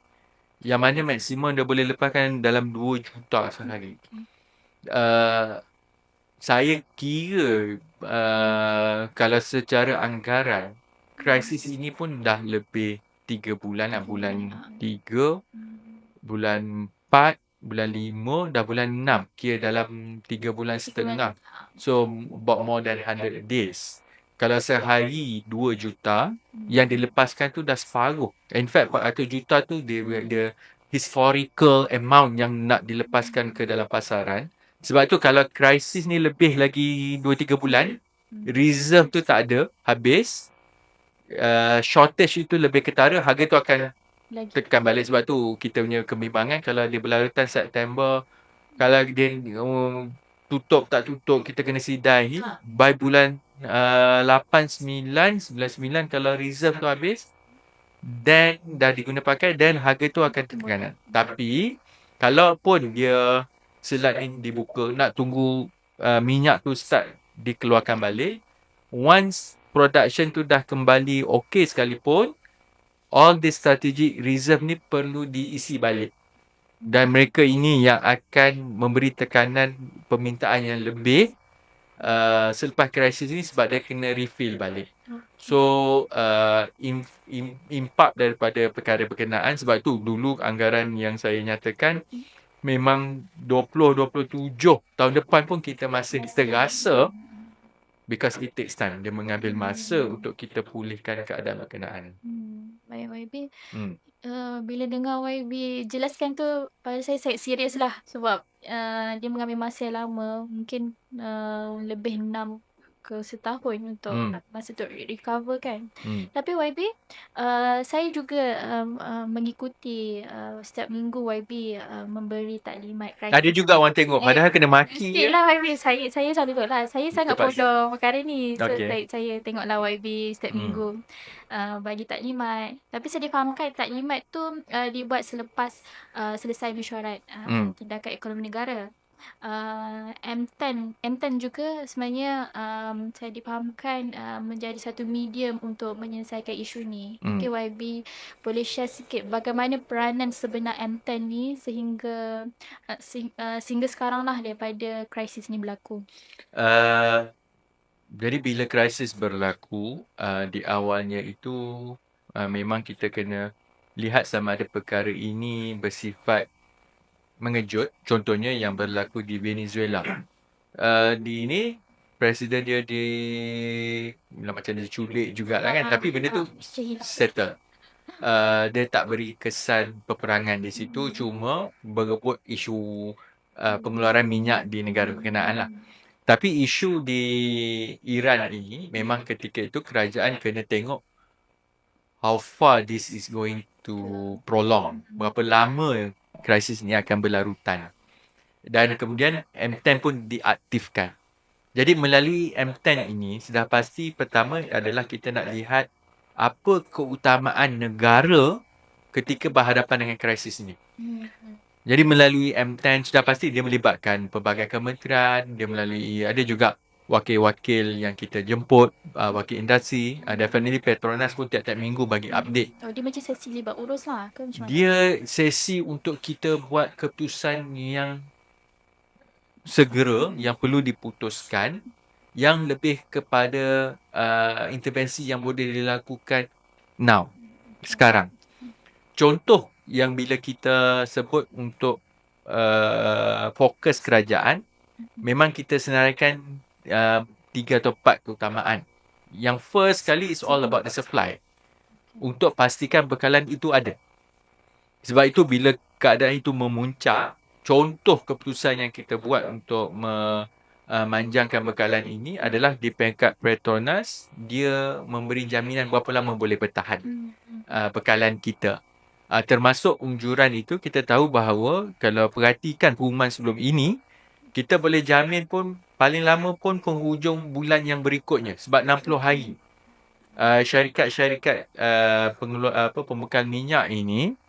Yang mana maksimum dia boleh lepaskan dalam 2 juta sehari. Saya kira kalau secara anggaran, krisis ini pun dah lebih 3 bulan lah. Bulan 3, bulan 4, bulan 5, dah bulan 6. Kira dalam 3 bulan setengah. So, about more than 100 days. Kalau sehari 2 juta, yang dilepaskan tu dah separuh. In fact, 400 juta tu dia historical amount yang nak dilepaskan ke dalam pasaran. Sebab tu kalau krisis ni lebih lagi 2-3 bulan, reserve tu tak ada, habis, shortage itu lebih ketara, harga tu akan tekan balik. Sebab tu kita punya kebimbangan kalau dia berlarutan September, kalau dia tutup tak tutup, kita kena sidai. By bulan 8, 9, 9 kalau reserve tu habis, then dah diguna pakai, then harga tu akan tekan. Tapi kalau pun dia selat ni dibuka, nak tunggu minyak tu start dikeluarkan balik, once production tu dah kembali okey sekalipun, all the strategic reserve ni perlu diisi balik. Dan mereka ini yang akan memberi tekanan permintaan yang lebih selepas krisis ni, sebab dia kena refill balik. So impak daripada perkara berkenaan, sebab tu dulu anggaran yang saya nyatakan memang 2027 tahun depan pun kita masih terasa, because it takes time. Dia mengambil masa untuk kita pulihkan keadaan berkenaan. Baik YB. Bila dengar YB jelaskan tu, pada saya sangat serius lah. Sebab dia mengambil masa yang lama. Mungkin lebih 6 ke setahun untuk masa untuk recover kan. Tapi YB, saya juga mengikuti setiap minggu YB memberi taklimat krisis. Ada juga orang tengok, padahal kena maki. Sikit lah YB. Saya selalu lah. Saya sangat follow perkara ni. So saya tengoklah YB setiap minggu bagi taklimat. Tapi saya difahamkan taklimat tu dibuat selepas selesai mesyuarat tindakan ekonomi negara. M10 juga sebenarnya saya difahamkan menjadi satu medium untuk menyelesaikan isu ni. Mungkin YB boleh share sikit bagaimana peranan sebenar M10 ni sehingga sekarang lah daripada krisis ni berlaku. Jadi bila krisis berlaku, di awalnya itu memang kita kena lihat sama ada perkara ini bersifat mengejut. Contohnya yang berlaku di Venezuela. Di ini presiden dia macam diculik jugalah kan, tapi benda tu settle. Dia tak beri kesan peperangan di situ, cuma berebut isu pengeluaran minyak di negara berkenaan lah. Tapi isu di Iran ini, memang ketika itu kerajaan kena tengok how far this is going to prolong. Berapa lama krisis ni akan berlarutan. Dan kemudian M10 pun diaktifkan. Jadi melalui M10 ini, sudah pasti pertama adalah kita nak lihat apa keutamaan negara ketika berhadapan dengan krisis ini. Hmm. Jadi melalui M10 sudah pasti dia melibatkan pelbagai kementerian, dia melalui ada juga wakil-wakil yang kita jemput, wakil industri, definitely Petronas pun tiap-tiap minggu bagi update. Oh, dia macam sesi libat urus lah ke macam mana? Dia sesi untuk kita buat keputusan yang segera, yang perlu diputuskan, yang lebih kepada intervensi yang boleh dilakukan now, sekarang. Contoh yang bila kita sebut untuk fokus kerajaan, memang kita senaraikan 3 atau 4 keutamaan. Yang first kali is all about the supply. Untuk pastikan bekalan itu ada. Sebab itu bila keadaan itu memuncak, contoh keputusan yang kita buat untuk memanjangkan bekalan ini adalah di peringkat Petronas, dia memberi jaminan berapa lama boleh bertahan bekalan kita. Termasuk unjuran itu, kita tahu bahawa kalau perhatikan pengumuman sebelum ini, kita boleh jamin pun paling lama pun penghujung bulan yang berikutnya, sebab 60 hari. Syarikat-syarikat pembekal minyak ini,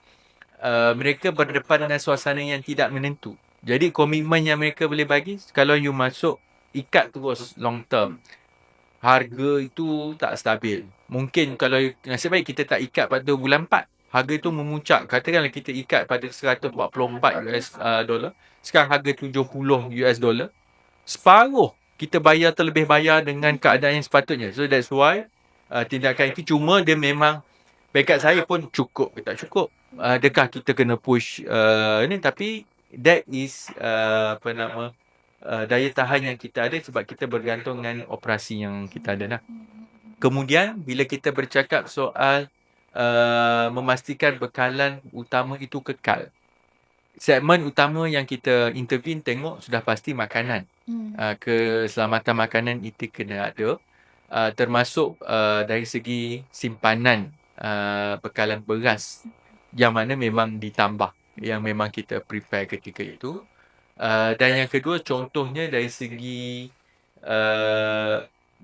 mereka berdepan dengan suasana yang tidak menentu. Jadi komitmen yang mereka boleh bagi, kalau you masuk ikat terus long term, harga itu tak stabil. Mungkin kalau nasib baik kita tak ikat pada bulan 4, harga itu memuncak. Katakanlah kita ikat pada 144 US dollar, sekarang harga 70 US dollar. Separuh kita bayar terlebih bayar dengan keadaan yang sepatutnya. So that's why tindakan itu cuma dia memang peringkat saya pun cukup ke tak cukup. Adakah kita kena push ni, tapi that is daya tahan yang kita ada sebab kita bergantung dengan operasi yang kita ada lah. Kemudian bila kita bercakap soal memastikan bekalan utama itu kekal, segmen utama yang kita intervene tengok sudah pasti makanan. Keselamatan makanan itu kena ada, termasuk dari segi simpanan bekalan beras yang mana memang ditambah, yang memang kita prepare ketika itu. Dan yang kedua, contohnya dari segi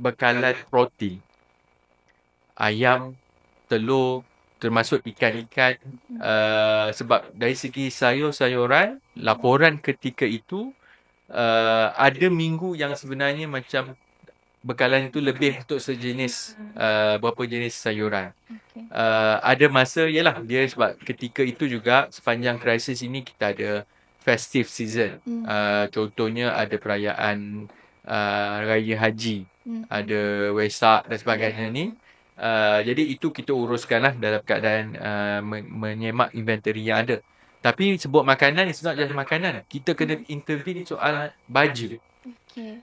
bekalan protein, ayam, telur, termasuk ikan-ikan. Sebab dari segi sayur-sayuran, laporan ketika itu ada minggu yang sebenarnya macam bekalan itu lebih untuk sejenis berapa jenis sayuran. Ada masa ialah dia sebab ketika itu juga sepanjang krisis ini kita ada festive season. Contohnya ada perayaan Raya Haji, ada Wesak dan sebagainya ni. Jadi itu kita uruskanlah dalam keadaan menyemak inventory yang ada. Tapi sebut makanan, it's not just makanan. Kita kena intervene soal baja.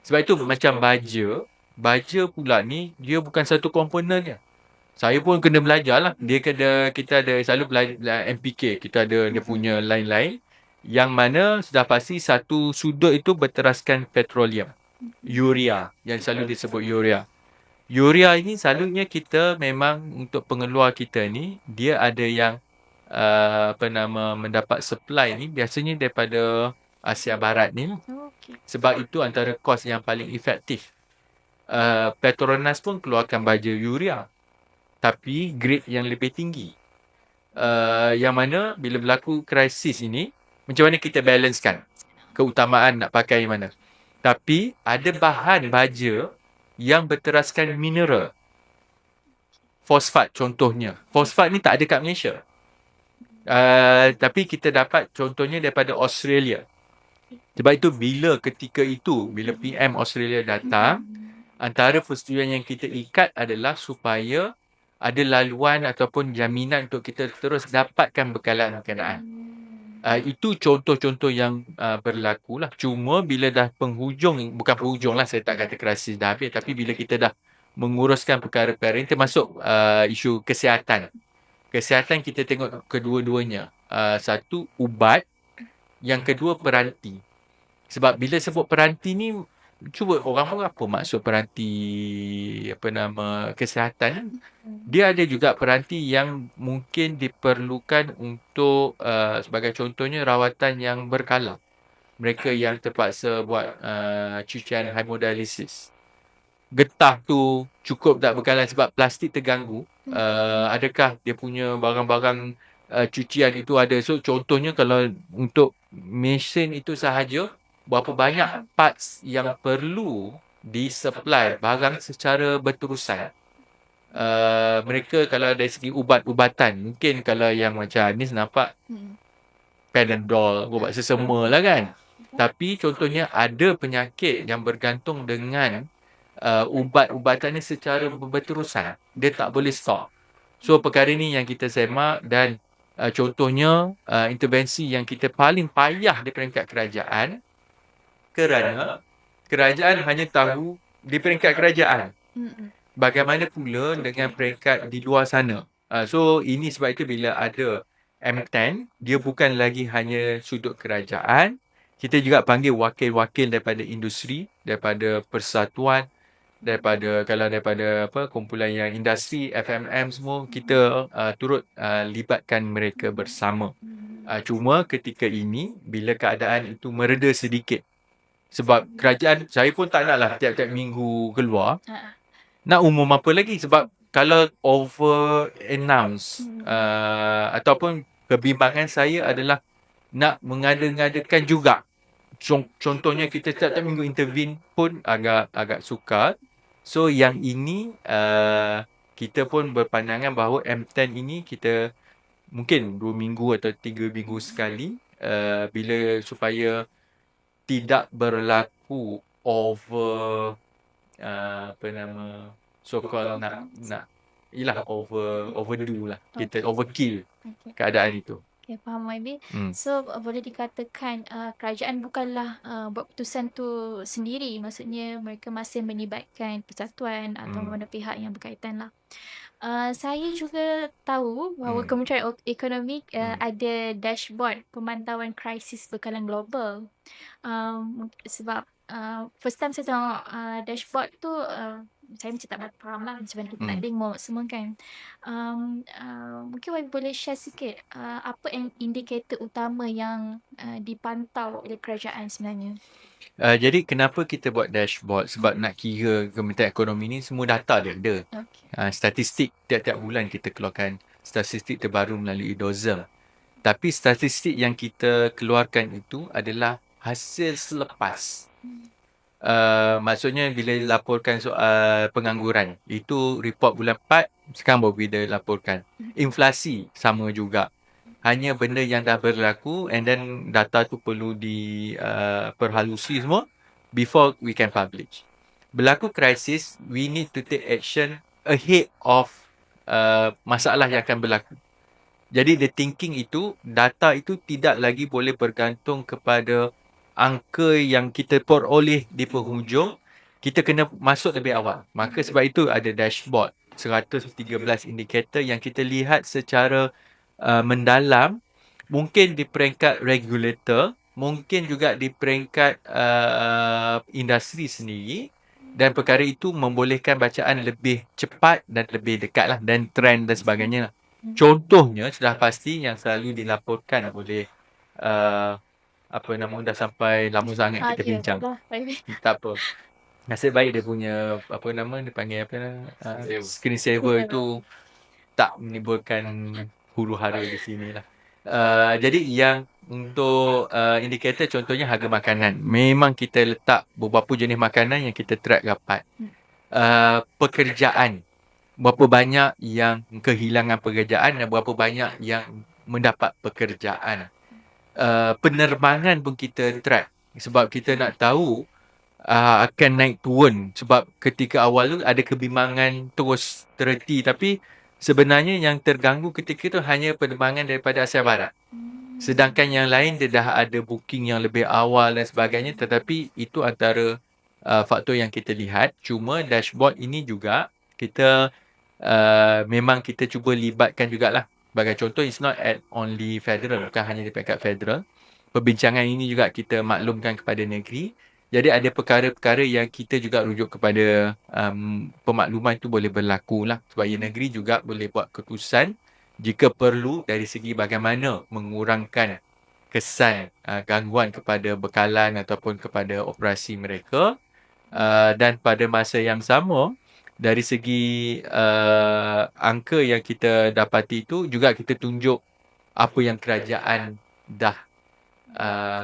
Sebab itu macam baja pula ni, dia bukan satu komponennya. Saya pun kena belajar lah. Kita ada selalu belajar MPK. Kita ada dia punya lain-lain. Yang mana sudah pasti satu sudut itu berteraskan petroleum. Urea. Yang selalu disebut urea. Urea ini selalunya kita memang untuk pengeluar kita ni, dia ada yang mendapat supply ni biasanya daripada Asia Barat ni. Sebab itu antara kos yang paling efektif. Petronas pun keluarkan baja urea, tapi grade yang lebih tinggi. Yang mana bila berlaku krisis ini, macam mana kita balancekan keutamaan nak pakai mana. Tapi ada bahan baja yang berteraskan mineral. Fosfat contohnya. Fosfat ni tak ada kat Malaysia. Tapi kita dapat contohnya daripada Australia. Sebab itu bila PM Australia datang, antara persetujuan yang kita ikat adalah supaya ada laluan ataupun jaminan untuk kita terus dapatkan bekalan makanan. Itu contoh-contoh yang berlaku lah. Cuma bila dah bukan penghujung lah, saya tak kata krisis dah habis, tapi bila kita dah menguruskan perkara-perkara ini, termasuk isu kesihatan. Kesihatan kita tengok kedua-duanya. Satu, ubat. Yang kedua, peranti. Sebab bila sebut peranti ni, cuba orang pun apa maksud peranti kesihatan. Dia ada juga peranti yang mungkin diperlukan untuk sebagai contohnya rawatan yang berkala. Mereka yang terpaksa buat cucian hemodialisis. Getah tu cukup tak bekalan sebab plastik terganggu. Adakah dia punya barang-barang cucian itu ada. So contohnya kalau untuk mesin itu sahaja, berapa banyak parts yang perlu disupply barang secara berterusan. Mereka kalau dari segi ubat-ubatan, mungkin kalau yang macam Anis nampak Panadol, ubat sesama lah kan. Tapi contohnya ada penyakit yang bergantung dengan ubat-ubatan ni secara berterusan. Dia tak boleh stop. So perkara ni yang kita semak dan contohnya intervensi yang kita paling payah di peringkat kerajaan, kerana kerajaan hanya tahu di peringkat kerajaan. Bagaimana pula dengan peringkat di luar sana? So ini sebab itu bila ada M10, dia bukan lagi hanya sudut kerajaan, kita juga panggil wakil-wakil daripada industri, daripada persatuan, daripada kumpulan yang industri, FMM semua, kita turut libatkan mereka bersama. Cuma ketika ini bila keadaan itu mereda sedikit, sebab kerajaan, saya pun tak naklah tiap-tiap minggu keluar, nak umum apa lagi, sebab kalau over announce ataupun kebimbangan saya adalah nak mengada-ngadakan juga. Contohnya kita tiap-tiap minggu intervene pun agak sukar. So yang ini kita pun berpandangan bahawa M10 ini kita mungkin 2 minggu atau 3 minggu sekali, bila supaya tidak berlaku over so called nak overdo lah, kita overkill keadaan itu. Okay, faham YB. So boleh dikatakan kerajaan bukanlah buat keputusan tu sendiri. Maksudnya mereka masih melibatkan persatuan atau mana pihak yang berkaitan lah. Saya juga tahu bahawa Kementerian Ekonomi ada dashboard pemantauan krisis berkalan global. Sebab first time saya tengok dashboard tu, saya macam tak faham lah macam mana kita nak tengok semua kan. Mungkin YB boleh share sikit apa indikator utama yang dipantau oleh kerajaan sebenarnya. Jadi kenapa kita buat dashboard? Sebab nak kira Kementerian Ekonomi ni semua data dia ada. Statistik tiap-tiap bulan kita keluarkan statistik terbaru melalui DOZEM. Tapi statistik yang kita keluarkan itu adalah hasil selepas. Maksudnya bila laporkan soal pengangguran, itu report bulan 4, sekarang baru bila laporkan. Inflasi sama juga. Hanya benda yang dah berlaku and then data tu perlu perhalusi semua before we can publish. Berlaku krisis, we need to take action ahead of masalah yang akan berlaku. Jadi the thinking itu, data itu tidak lagi boleh bergantung kepada angka yang kita peroleh di penghujung. Kita kena masuk lebih awal. Maka sebab itu ada dashboard 113 indikator yang kita lihat secara mendalam, mungkin di peringkat regulator, mungkin juga di peringkat industri sendiri, dan perkara itu membolehkan bacaan lebih cepat dan lebih dekat lah, dan trend dan sebagainya lah. Contohnya sudah pasti yang selalu dilaporkan oleh dah sampai lama sangat kita bincang. Tak apa. Nasib baik dia punya dia panggil screen saver itu tak menimbulkan huru hara di sini lah. Jadi yang untuk indikator contohnya harga makanan. Memang kita letak beberapa jenis makanan yang kita track rapat. Pekerjaan. Berapa banyak yang kehilangan pekerjaan dan berapa banyak yang mendapat pekerjaan. Penerbangan pun kita track. Sebab kita nak tahu akan naik turun. Sebab ketika awal tu ada kebimbangan terus terhenti. Tapi sebenarnya yang terganggu ketika itu hanya penerbangan daripada Asia Barat. Sedangkan yang lain dia dah ada booking yang lebih awal dan sebagainya. Tetapi itu antara faktor yang kita lihat. Cuma dashboard ini juga kita memang kita cuba libatkan jugalah. Sebagai contoh, it's not at only federal. Bukan hanya di peringkat federal. Perbincangan ini juga kita maklumkan kepada negeri. Jadi ada perkara-perkara yang kita juga rujuk kepada pemakluman itu boleh berlaku lah. Sebab negeri juga boleh buat keputusan jika perlu dari segi bagaimana mengurangkan kesan gangguan kepada bekalan ataupun kepada operasi mereka. Dan pada masa yang sama, dari segi angka yang kita dapati itu juga kita tunjuk apa yang kerajaan dah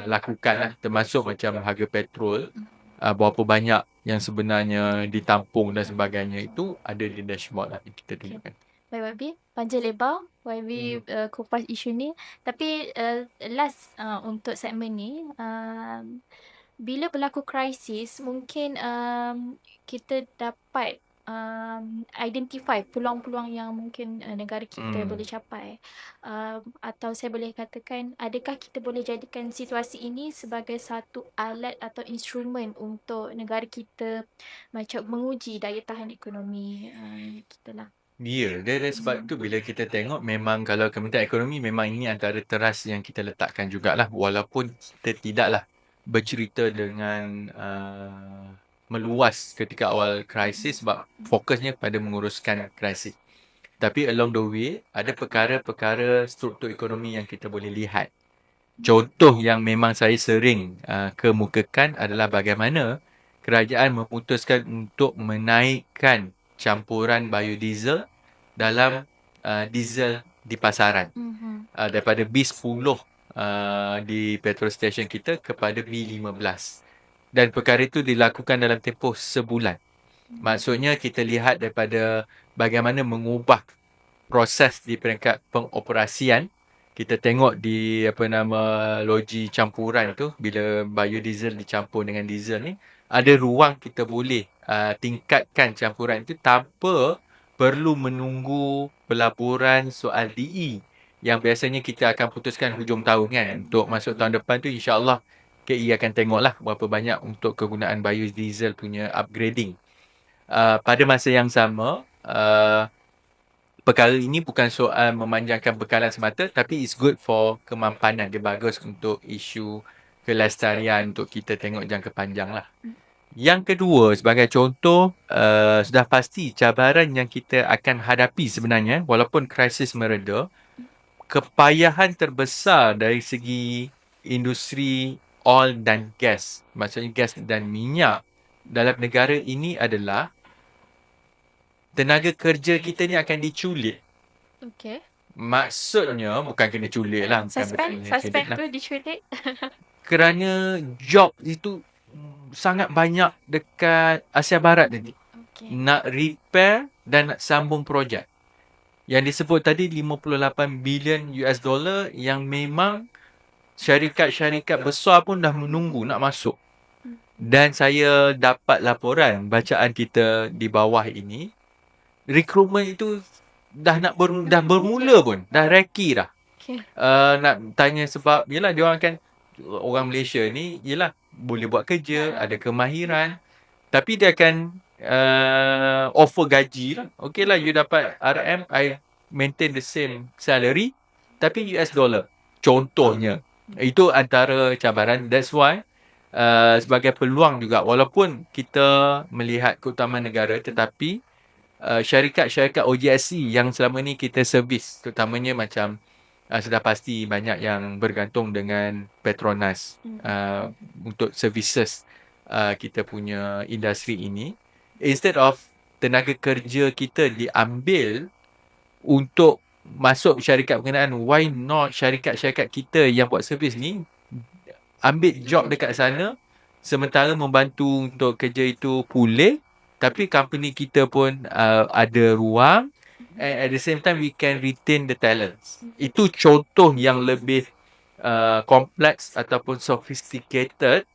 lakukan lah, termasuk macam harga petrol, berapa banyak yang sebenarnya ditampung dan sebagainya, itu ada di dashboard lah yang kita Okey. tunjukkan. Baik YB, panjang lebar YB kupas isu ni. Tapi last untuk segmen ni, bila berlaku krisis mungkin kita dapat identify peluang-peluang yang mungkin negara kita boleh capai. Atau saya boleh katakan, adakah kita boleh jadikan situasi ini sebagai satu alat atau instrumen untuk negara kita macam menguji daya tahan ekonomi kita lah. Ya, dari sebab tu bila kita tengok memang kalau Kementerian Ekonomi memang ini antara teras yang kita letakkan jugalah, walaupun kita tidaklah bercerita dengan meluas ketika awal krisis sebab fokusnya pada menguruskan krisis. Tapi along the way ada perkara-perkara struktur ekonomi yang kita boleh lihat. Contoh yang memang saya sering kemukakan adalah bagaimana kerajaan memutuskan untuk menaikkan campuran biodiesel dalam diesel di pasaran. Daripada B10 di petrol station kita kepada B15. Dan perkara itu dilakukan dalam tempoh sebulan. Maksudnya kita lihat daripada bagaimana mengubah proses di peringkat pengoperasian. Kita tengok di loji campuran tu, bila biodiesel dicampur dengan diesel ni, ada ruang kita boleh tingkatkan campuran itu tanpa perlu menunggu pelaburan soal DE yang biasanya kita akan putuskan hujung tahun kan. Untuk masuk tahun depan tu insya-Allah KE akan tengoklah berapa banyak untuk kegunaan biodiesel punya upgrading. Pada masa yang sama, perkara ini bukan soal memanjangkan bekalan semata, tapi it's good for kemampanan. Dia bagus untuk isu kelestarian untuk kita tengok jangka panjang lah. Yang kedua, sebagai contoh, sudah pasti cabaran yang kita akan hadapi sebenarnya, walaupun krisis mereda, kepayahan terbesar dari segi industri oil dan gas, maksudnya gas dan minyak dalam negara ini adalah tenaga kerja kita ni akan diculik. Okey. Maksudnya bukan kena culik lah. Suspend tu diculik. Kerana job itu sangat banyak dekat Asia Barat tadi. Okey. Nak repair dan nak sambung projek. Yang disebut tadi 58 bilion US dollar yang memang syarikat-syarikat besar pun dah menunggu nak masuk. Dan saya dapat laporan bacaan kita di bawah ini, recruitment itu dah bermula pun, dah reki dah. Okey. Nak tanya sebab yelah dia orang kan, orang Malaysia ni yelah boleh buat kerja, ada kemahiran, tapi dia akan offer gaji lah. Okay lah, you dapat RM, I maintain the same salary, tapi US dollar. Contohnya. Itu antara cabaran. That's why sebagai peluang juga, walaupun kita melihat keutamaan negara, tetapi syarikat-syarikat OJSC yang selama ni kita servis, terutamanya macam sudah pasti banyak yang bergantung dengan Petronas untuk services kita punya industri ini. Instead of tenaga kerja kita diambil untuk masuk syarikat berkenaan, why not syarikat-syarikat kita yang buat servis ni ambil job dekat sana, sementara membantu untuk kerja itu pulih, tapi company kita pun ada ruang, and at the same time we can retain the talents. Itu contoh yang lebih kompleks ataupun sophisticated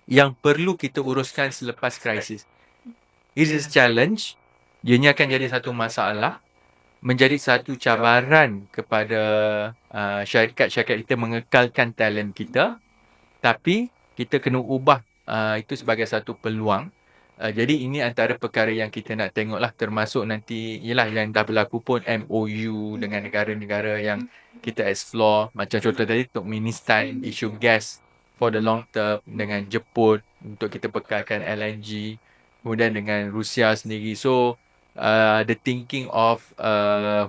yang perlu kita uruskan selepas krisis. It is a challenge. Ianya akan jadi satu masalah, menjadi satu cabaran kepada syarikat-syarikat kita mengekalkan talent kita. Tapi kita kena ubah itu sebagai satu peluang. Jadi ini antara perkara yang kita nak tengok lah, termasuk nanti yelah yang dah berlaku pun MOU dengan negara-negara yang kita explore. Macam contoh tadi Turkmenistan, isu gas for the long term dengan Jepun untuk kita bekalkan LNG. Kemudian dengan Rusia sendiri. So the thinking of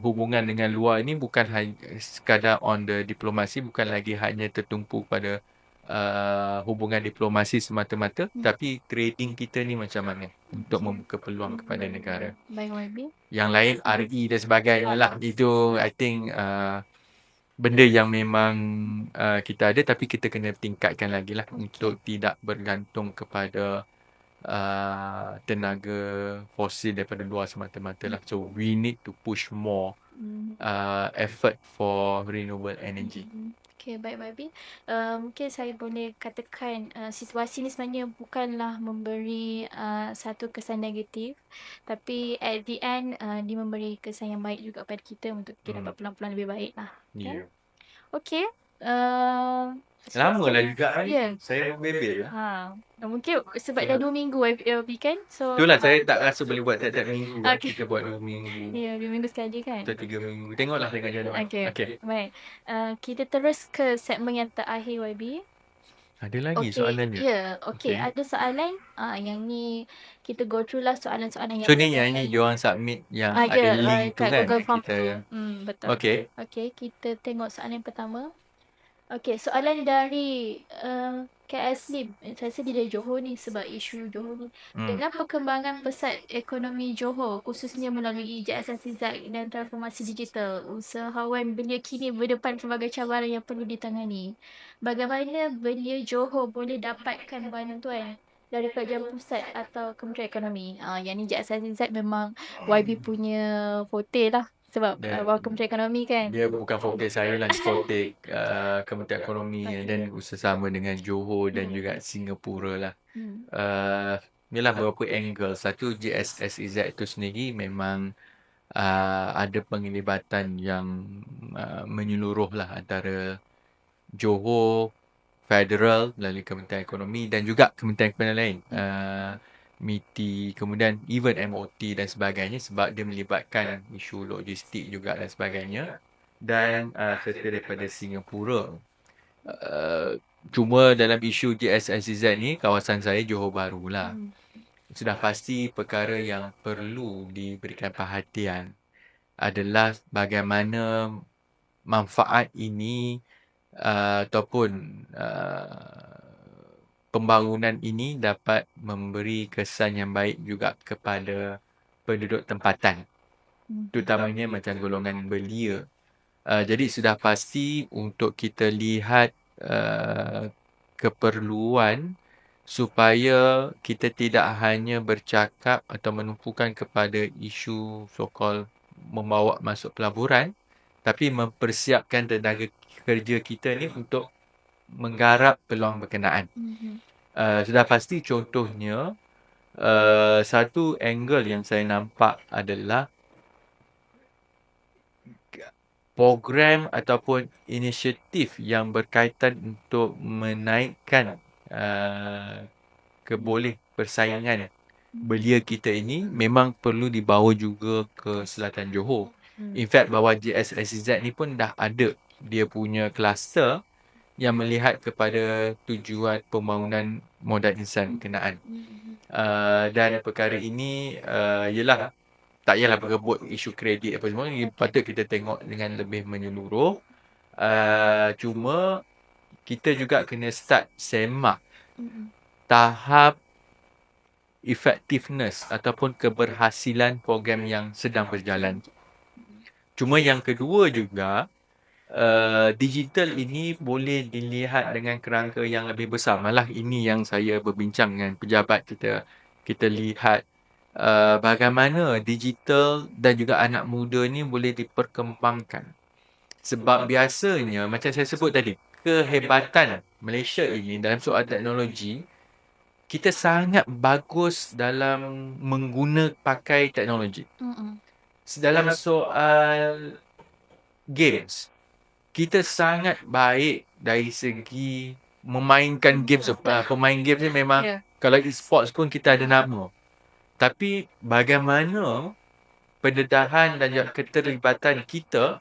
hubungan dengan luar ini bukan hanya sekadar on the diplomasi, bukan lagi hanya tertumpu pada hubungan diplomasi semata-mata, tapi trading kita ni macam mana untuk membuka peluang kepada negara. Baik YB. Yang lain RE dan sebagainya lah. Itu I think benda yang memang kita ada, tapi kita kena tingkatkan lagi lah untuk Okey. tidak bergantung kepada tenaga fosil daripada luar semata-mata lah. So we need to push more Mhm. effort for renewable energy. Okey, baik Maybe. Mungkin saya boleh katakan situasi ni sebenarnya bukanlah memberi satu kesan negatif, tapi at the end dia memberi kesan yang baik juga pada kita untuk kita dapat peluang-peluang lebih baik lah. Kan? Yeah. Okey. Uh, Lama lah juga Ya. saya membebel lah. Mungkin sebab dah 2 minggu YB kan. So Itulah saya tak rasa boleh buat tiap-tiap minggu kan. Okey. Kita buat 2 minggu Ya, 2 minggu sekali kan. atau 3 minggu. Tengoklah dengan jadual. Okey. Okey. Baik. Kita terus ke segmen yang terakhir YB. Ada lagi soalan dia? Ya. Okey, Okey. ada soalan yang ni kita go through lah soalan-soalan yang So ni yang ni diorang submit yang ada ya, link tu kat kan. Google Form tu. Kita Betul. okey. Okey, kita tengok soalan yang pertama. Okey, soalan dari KL Slim. Saya rasa dia dari Johor ni sebab isu Johor ni. Dengan perkembangan pesat ekonomi Johor, khususnya melalui JSSZ dan transformasi digital, usahawan belia kini berdepan pelbagai cabaran yang perlu ditangani. Bagaimana belia Johor boleh dapatkan bantuan dari kerajaan pusat atau Kementerian Ekonomi? Yang ni JSSZ memang YB punya forte lah. Sebab Kementerian Ekonomi kan. Dia bukan forte saya lah, forte Kementerian Ekonomi dan bersama dengan Johor dan juga Singapura lah. Inilah beberapa angle. Satu, JSSZ itu sendiri memang ada penglibatan yang menyeluruh lah antara Johor, Federal melalui Kementerian Ekonomi dan juga kementerian-kementerian lain. MITI, kemudian even MOT dan sebagainya sebab dia melibatkan isu logistik juga dan sebagainya. Dan serta daripada Singapura. Cuma dalam isu JSSZ ni, kawasan saya Johor Bahru lah. Sudah pasti perkara yang perlu diberikan perhatian adalah bagaimana manfaat ini ataupun pembangunan ini dapat memberi kesan yang baik juga kepada penduduk tempatan. Terutamanya macam golongan belia. Jadi sudah pasti untuk kita lihat keperluan supaya kita tidak hanya bercakap atau menumpukan kepada isu so-called membawa masuk pelaburan, tapi mempersiapkan tenaga kerja kita ni untuk menggarap peluang berkenaan. Sudah pasti contohnya, satu angle yang saya nampak adalah program ataupun inisiatif yang berkaitan untuk menaikkan keboleh persaingan belia kita ini memang perlu dibawa juga ke selatan Johor. In fact, bawah JSSZ ni pun dah ada dia punya kluster yang melihat kepada tujuan pembangunan modal insan berkenaan. Dan perkara ini ialah tak payahlah berebut isu kredit apa semua. Patut kita tengok dengan lebih menyeluruh. Cuma kita juga kena start semak tahap effectiveness ataupun keberhasilan program yang sedang berjalan. Cuma yang kedua juga, digital ini boleh dilihat dengan kerangka yang lebih besar. Malah ini yang saya berbincang dengan pejabat kita. Kita lihat bagaimana digital dan juga anak muda ni boleh diperkembangkan. Sebab biasanya, macam saya sebut tadi, kehebatan Malaysia ini dalam soal teknologi, kita sangat bagus dalam pakai teknologi. Dalam soal games, kita sangat baik dari segi memainkan games. Pemain games ni memang, kalau e-sports pun kita ada nama. Tapi bagaimana pendedahan dan juga keterlibatan kita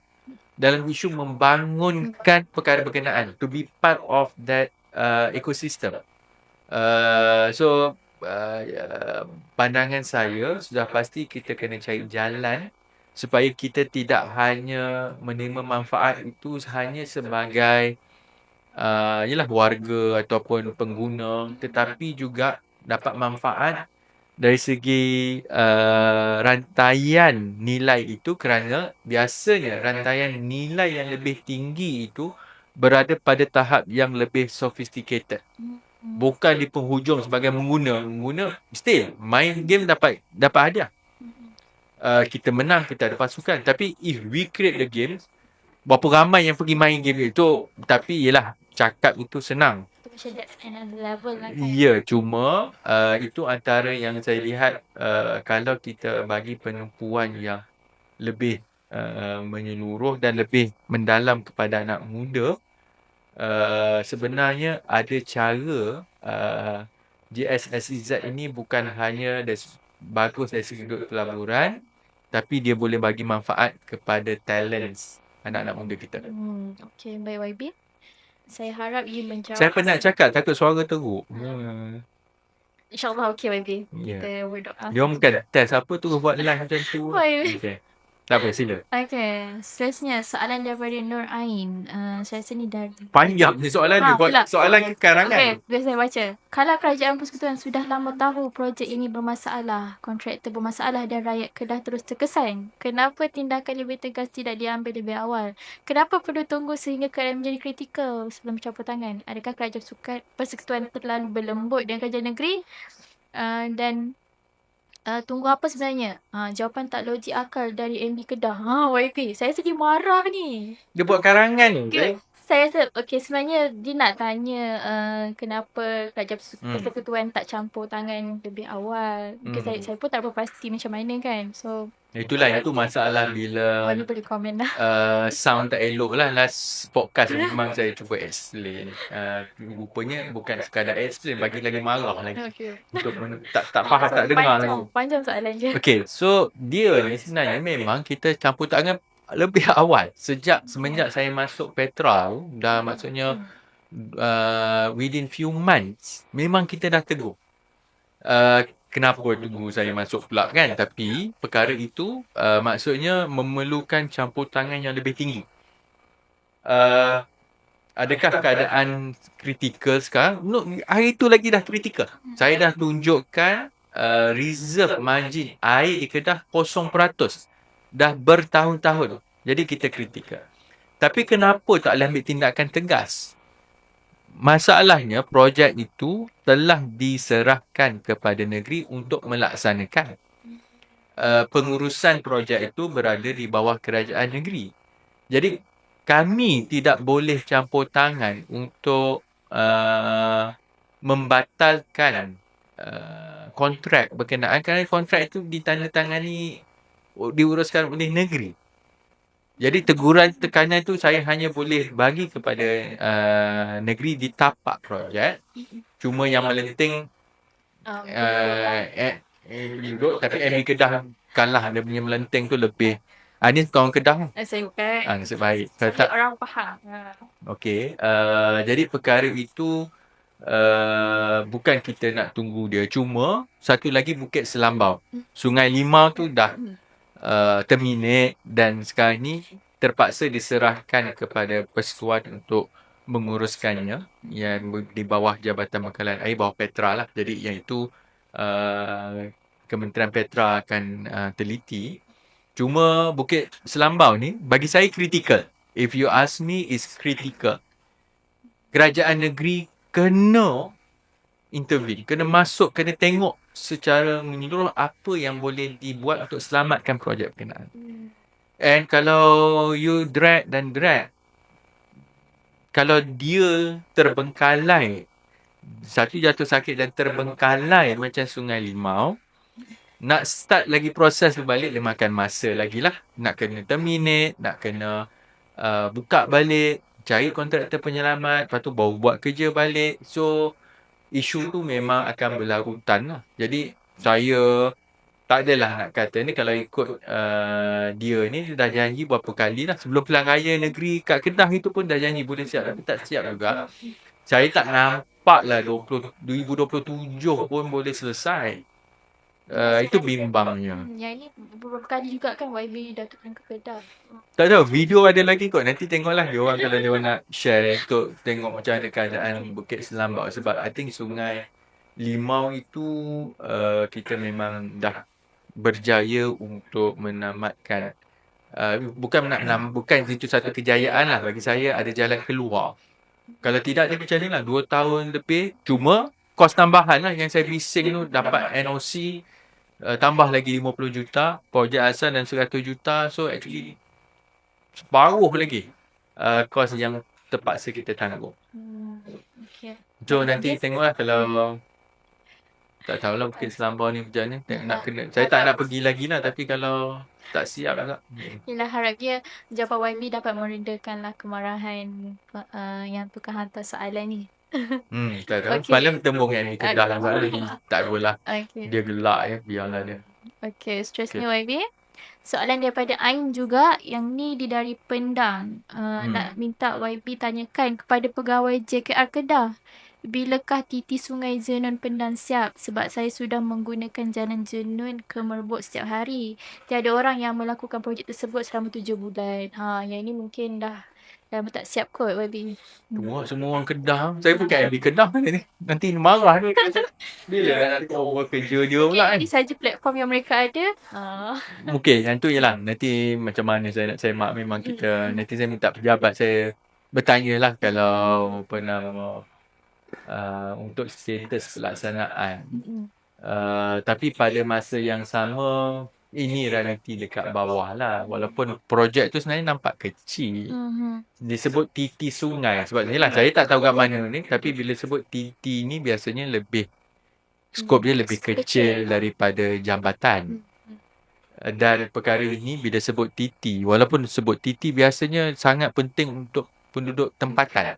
dalam isu membangunkan perkara berkenaan, to be part of that ecosystem. Pandangan saya sudah pasti kita kena cari jalan supaya kita tidak hanya menerima manfaat itu hanya sebagai warga ataupun pengguna, tetapi juga dapat manfaat dari segi rantaian nilai itu, kerana biasanya rantaian nilai yang lebih tinggi itu berada pada tahap yang lebih sophisticated. Bukan di penghujung sebagai mengguna still main game dapat hadiah. Kita menang, kita ada pasukan, tapi if we create the game, berapa ramai yang pergi main game itu. Tapi yelah, cakap itu senang. Macam that's another level lah kan. Ya, cuma itu antara yang saya lihat, kalau kita bagi penumpuan yang lebih menyeluruh dan lebih mendalam kepada anak muda, sebenarnya ada cara. GSSZ ini bukan hanya bagus dari sudut pelaburan, tapi dia boleh bagi manfaat kepada talents anak-anak muda kita. Okay, baik YB. Saya harap you menjawab. Saya penat cakap, takut suara teruk. InsyaAllah okay YB. Ya. Kita berdoa. Dia orang bukan test apa tu buat live macam tu. Okay. Tak apa, sila. Okay. Seterusnya, soalan daripada Nur Ain. Saya rasa ni dari... Panjang ni soalan ni. pula. Soalan karangan. Okay, biar saya baca. Kalau Kerajaan Persekutuan sudah lama tahu projek ini bermasalah, kontraktor bermasalah dan rakyat Kedah terus terkesan, kenapa tindakan lebih tegas tidak diambil lebih awal? Kenapa perlu tunggu sehingga keadaan menjadi kritikal sebelum campur tangan? Adakah Kerajaan Persekutuan terlalu berlembut dengan kerajaan negeri? Dan tunggu apa sebenarnya? Jawapan tak logik akal dari MB Kedah. YB, saya sedih marah ni. Dia buat karangan ni. Saya rasa, sebenarnya dia nak tanya kenapa Kerajaan Persekutuan tak campur tangan lebih awal. Saya pun tak berapa pasti macam mana kan. So, itulah, itu masalah bila YB boleh komen lah. sound tak elok lah. Last podcast memang saya cuba explain. Rupanya bukan sekadar explain, bagi lagi marah lagi. Okay. Untuk tak faham, tak dengar lagi. Panjang soalan je. Okay, so dia ni sebenarnya memang kita campur tangan lebih awal. Semenjak saya masuk Petra tu, dah maksudnya within few months, memang kita dah tegur. Kenapa tunggu saya masuk pula kan? Tapi perkara itu maksudnya memerlukan campur tangan yang lebih tinggi. Adakah keadaan kritikal sekarang? No, hari itu lagi dah kritikal. Saya dah tunjukkan reserve margin air di Kedah 0%. Dah bertahun-tahun. Jadi kita kritikal. Tapi kenapa tak boleh ambil tindakan tegas? Masalahnya projek itu telah diserahkan kepada negeri untuk melaksanakan. Pengurusan projek itu berada di bawah kerajaan negeri. Jadi kami tidak boleh campur tangan untuk membatalkan kontrak berkenaan, kerana kontrak itu ditandatangani, diuruskan oleh negeri. Jadi teguran tekanan itu saya hanya boleh bagi kepada negeri di tapak projek. Cuma yang melenting duduk, tapi MB Kedah kalah, dia punya melenting tu lebih. Ni kawan Kedah. Saya bukan. Nasib baik. Tapi orang faham. Okey. Jadi perkara itu bukan kita nak tunggu dia. Cuma satu lagi Bukit Selambau. Sungai Limau tu dah terminate dan sekarang ni terpaksa diserahkan kepada Persekutuan untuk menguruskannya, yang di bawah Jabatan Bekalan Air, bawah Petra lah. Jadi yang itu Kementerian Petra akan teliti. Cuma Bukit Selambau ni bagi saya kritikal. If you ask me, is critical. Kerajaan negeri kena intervene, kena masuk, kena tengok secara menyeluruh apa yang boleh dibuat untuk selamatkan projek berkenaan. And kalau you drag, kalau dia terbengkalai, satu jatuh sakit dan terbengkalai macam Sungai Limau, nak start lagi proses berbalik, dia makan masa lagi lah. Nak kena terminate, nak kena buka balik, cari kontraktor penyelamat, lepas tu baru buat kerja balik. So isu tu memang akan berlarutan lah. Jadi saya tak adalah nak kata ni, kalau ikut dia ni, dia dah janji berapa kali lah. Sebelum pilihan raya negeri kat Kedah itu pun dah janji boleh siap, tapi tak siap juga. Saya tak nampak lah 2027 pun boleh selesai. Itu bimbangnya. Yang ini beberapa kali juga kan YB datang ke Kedah. Tak tahu, video ada lagi kot. Nanti tengoklah dia orang kalau dia orang nak share untuk tengok macam mana keadaan Bukit Selambau. Sebab I think sungai limau itu kita memang dah berjaya untuk menamatkan, bukan itu satu kejayaan lah bagi saya, ada jalan keluar. Kalau tidak dia macam ni lah 2 tahun lebih, cuma kos tambahan lah yang saya bising tu, dapat NOC, tambah lagi 50 juta, projek asal dan 100 juta, so actually separuh lagi kos yang terpaksa kita tanggung. Okey. So nanti tengoklah kalau tak tahulah mungkin Selangor ni macam mana. Saya tak nak pergi lagi lah, tapi kalau tak siap agak. Yelah, harapnya jawapan YB dapat meredakanlah kemarahan yang tukang hantar soalan ni. Tak tahu. Okey. Malam tembung yang ni Kedah lah sana ni. Tak apalah. Okey. Dia gelak ya, biarlah dia. Okey, seterusnya YB. Soalan daripada Ain juga, yang ni dia dari Pendang. Nak minta YB tanyakan kepada pegawai JKR Kedah. Bilakah titi Sungai Jenun Pendang siap? Sebab saya sudah menggunakan jalan Jenun ke Merbuk setiap hari. Tiada orang yang melakukan projek tersebut selama 7 bulan. Yang ini mungkin dah tak siap kot YB. Semua orang Kedah. Saya bukan yang di Kedah ni. Nanti marah ni. Bila nak orang kerja dia pula kan. Ini saja platform yang mereka ada. Mungkin yang tu ialah nanti macam mana saya nak semak, memang kita nanti saya minta pejabat saya bertanya lah kalau apa nama untuk status pelaksanaan. Tapi pada masa yang sama ini realiti dekat bawah lah. Walaupun projek tu sebenarnya nampak kecil. Disebut titi sungai. Sebab inilah saya tak tahu kat mana ni. Tapi bila sebut titi ni biasanya lebih skop dia lebih kecil daripada jambatan. Dan perkara ini bila sebut titi, walaupun sebut titi biasanya sangat penting untuk penduduk tempatan.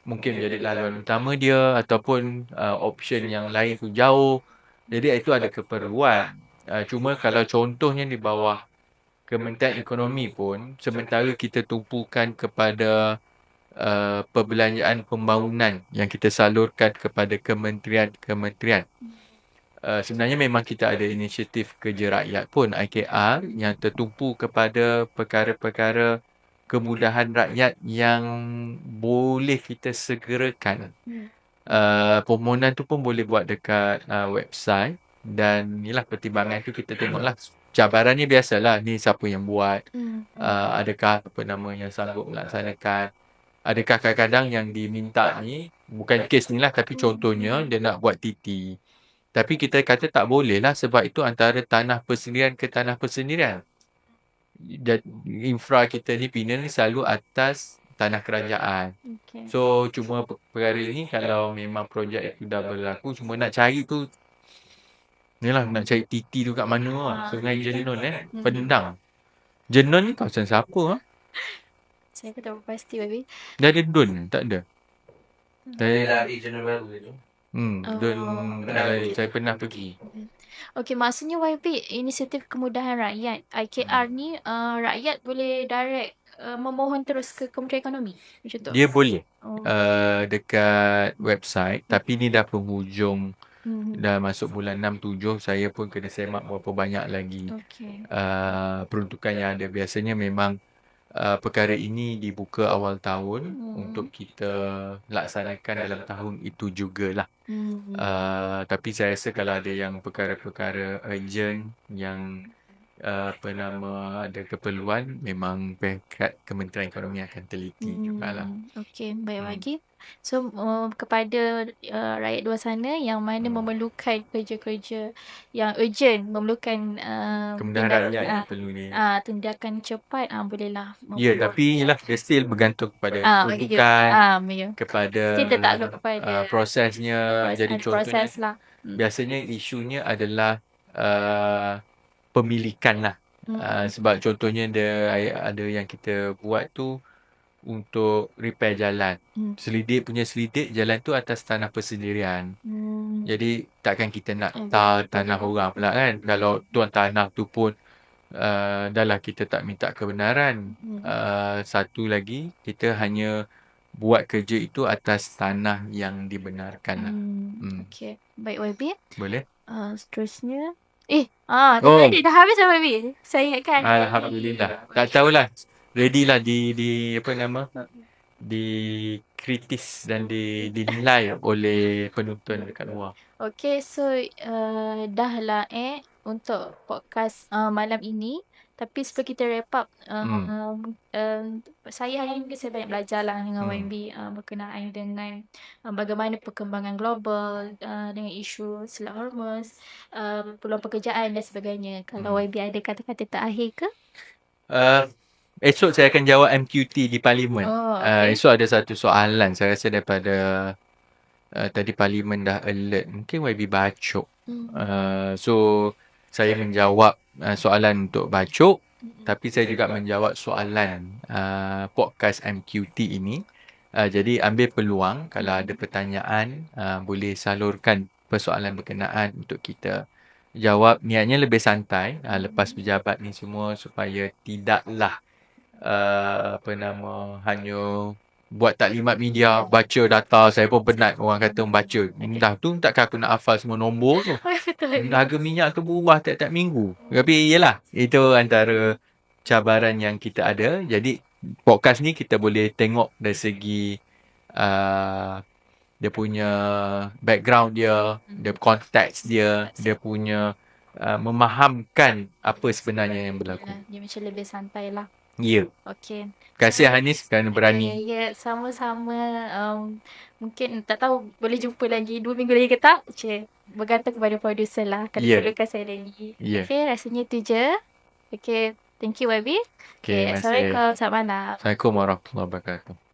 Mungkin menjadi laluan utama dia ataupun option yang lain tu jauh. Jadi itu ada keperluan. Cuma kalau contohnya di bawah Kementerian Ekonomi pun, sementara kita tumpukan kepada perbelanjaan pembangunan yang kita salurkan kepada kementerian-kementerian. Sebenarnya memang kita ada inisiatif kerja rakyat pun, IKR, yang tertumpu kepada perkara-perkara kemudahan rakyat yang boleh kita segerakan. Permohonan tu pun boleh buat dekat website, dan inilah pertimbangan tu kita tengoklah. Cabarannya biasalah, ni siapa yang buat, adakah apa nama yang sanggup melaksanakan, adakah kadang-kadang yang diminta ni bukan kes ni lah, tapi contohnya dia nak buat TT, tapi kita kata tak boleh lah sebab itu antara tanah persendirian ke tanah persendirian. Dan infra kita ni Pina ni selalu atas tanah kerajaan. So cuma perkara ni kalau memang projek itu dah berlaku, cuma nak cari tu inilah, nak cari titi tu kat mana lah. Sungai Jenun Pendang. Jenun ni kawasan siapa Saya pun tak pasti YB. Dia ada Dun tak ada? Saya lari Jenun baru tu. Dun saya pernah pergi. Okey, maksudnya YB inisiatif kemudahan rakyat IKR ni rakyat boleh direct memohon terus ke Kementerian Ekonomi macam tu? Dia boleh dekat website, tapi ni dah penghujung, dah masuk bulan 6-7, saya pun kena semak berapa banyak lagi peruntukan yang ada. Biasanya memang perkara ini dibuka awal tahun untuk kita laksanakan dalam tahun itu jugalah. Tapi saya rasa kalau ada yang perkara-perkara urgent yang ada keperluan, memang pihak Kementerian Ekonomi akan teliti jugalah. Okey, baik lagi. So kepada rakyat luar sana yang mana memerlukan kerja-kerja yang urgent, memerlukan kemudahan rakyat yang perlu ni. tindakan cepat, bolehlah. Ya, tapi ialah dia still bergantung kepada peruntukan, kepada still tertakluk kepada prosesnya. Jadi contohnya proses lah. biasanya isunya adalah pemilikan lah. Sebab contohnya ada yang kita buat tu untuk repair jalan. Punya selidik jalan tu atas tanah persendirian. Jadi takkan kita nak tanah orang pula kan. Kalau tuan tanah tu pun dah lah kita tak minta kebenaran. Satu lagi, kita hanya buat kerja itu atas tanah yang dibenarkan lah. Okey, baik YB. Boleh? Seterusnya tadi dah habis dah YB. Saya ingatkan. Alhamdulillah. Tak tahulah. Ready lah di apa nama? dikritis dan dinilai oleh penonton dekat luar. Okay, so dah lah untuk podcast malam ini. Tapi sebelum kita wrap up, saya hari ni mungkin saya banyak belajar lah dengan YB berkenaan dengan bagaimana perkembangan global, dengan isu selat hormuz, peluang pekerjaan dan sebagainya. Kalau YB ada kata-kata terakhir ke? Esok saya akan jawab MQT di Parlimen. Oh, okay. Esok ada satu soalan saya rasa daripada tadi Parlimen dah alert. Mungkin YB bacok. So saya menjawab soalan untuk bacok, tapi saya juga menjawab soalan podcast MQT ini. Jadi ambil peluang kalau ada pertanyaan boleh salurkan persoalan berkenaan untuk kita jawab. Niatnya lebih santai lepas pejabat ni semua supaya tidaklah hanya buat taklimat media, baca data. Saya pun penat orang kata membaca. Dah tu takkan aku nak hafal semua nombor tu. Betul. Harga minyak tu berubah tiap-tiap minggu. Tapi yelah, itu antara cabaran yang kita ada. Jadi podcast ni kita boleh tengok dari segi dia punya background dia, dia konteks dia, dia punya memahamkan apa sebenarnya yang berlaku. Dia macam lebih santai lah. Ya. Okay. Terima kasih Hanis kerana berani. Ya, sama-sama. Mungkin tak tahu boleh jumpa lagi 2 minggu lagi ke tak? Bergantung kepada producer lah. Kalau perlukan saya lagi. Okay, rasanya tu je. Okay, thank you YB. Okay, Assalamualaikum. Selamat malam. Assalamualaikum warahmatullahi wabarakatuh.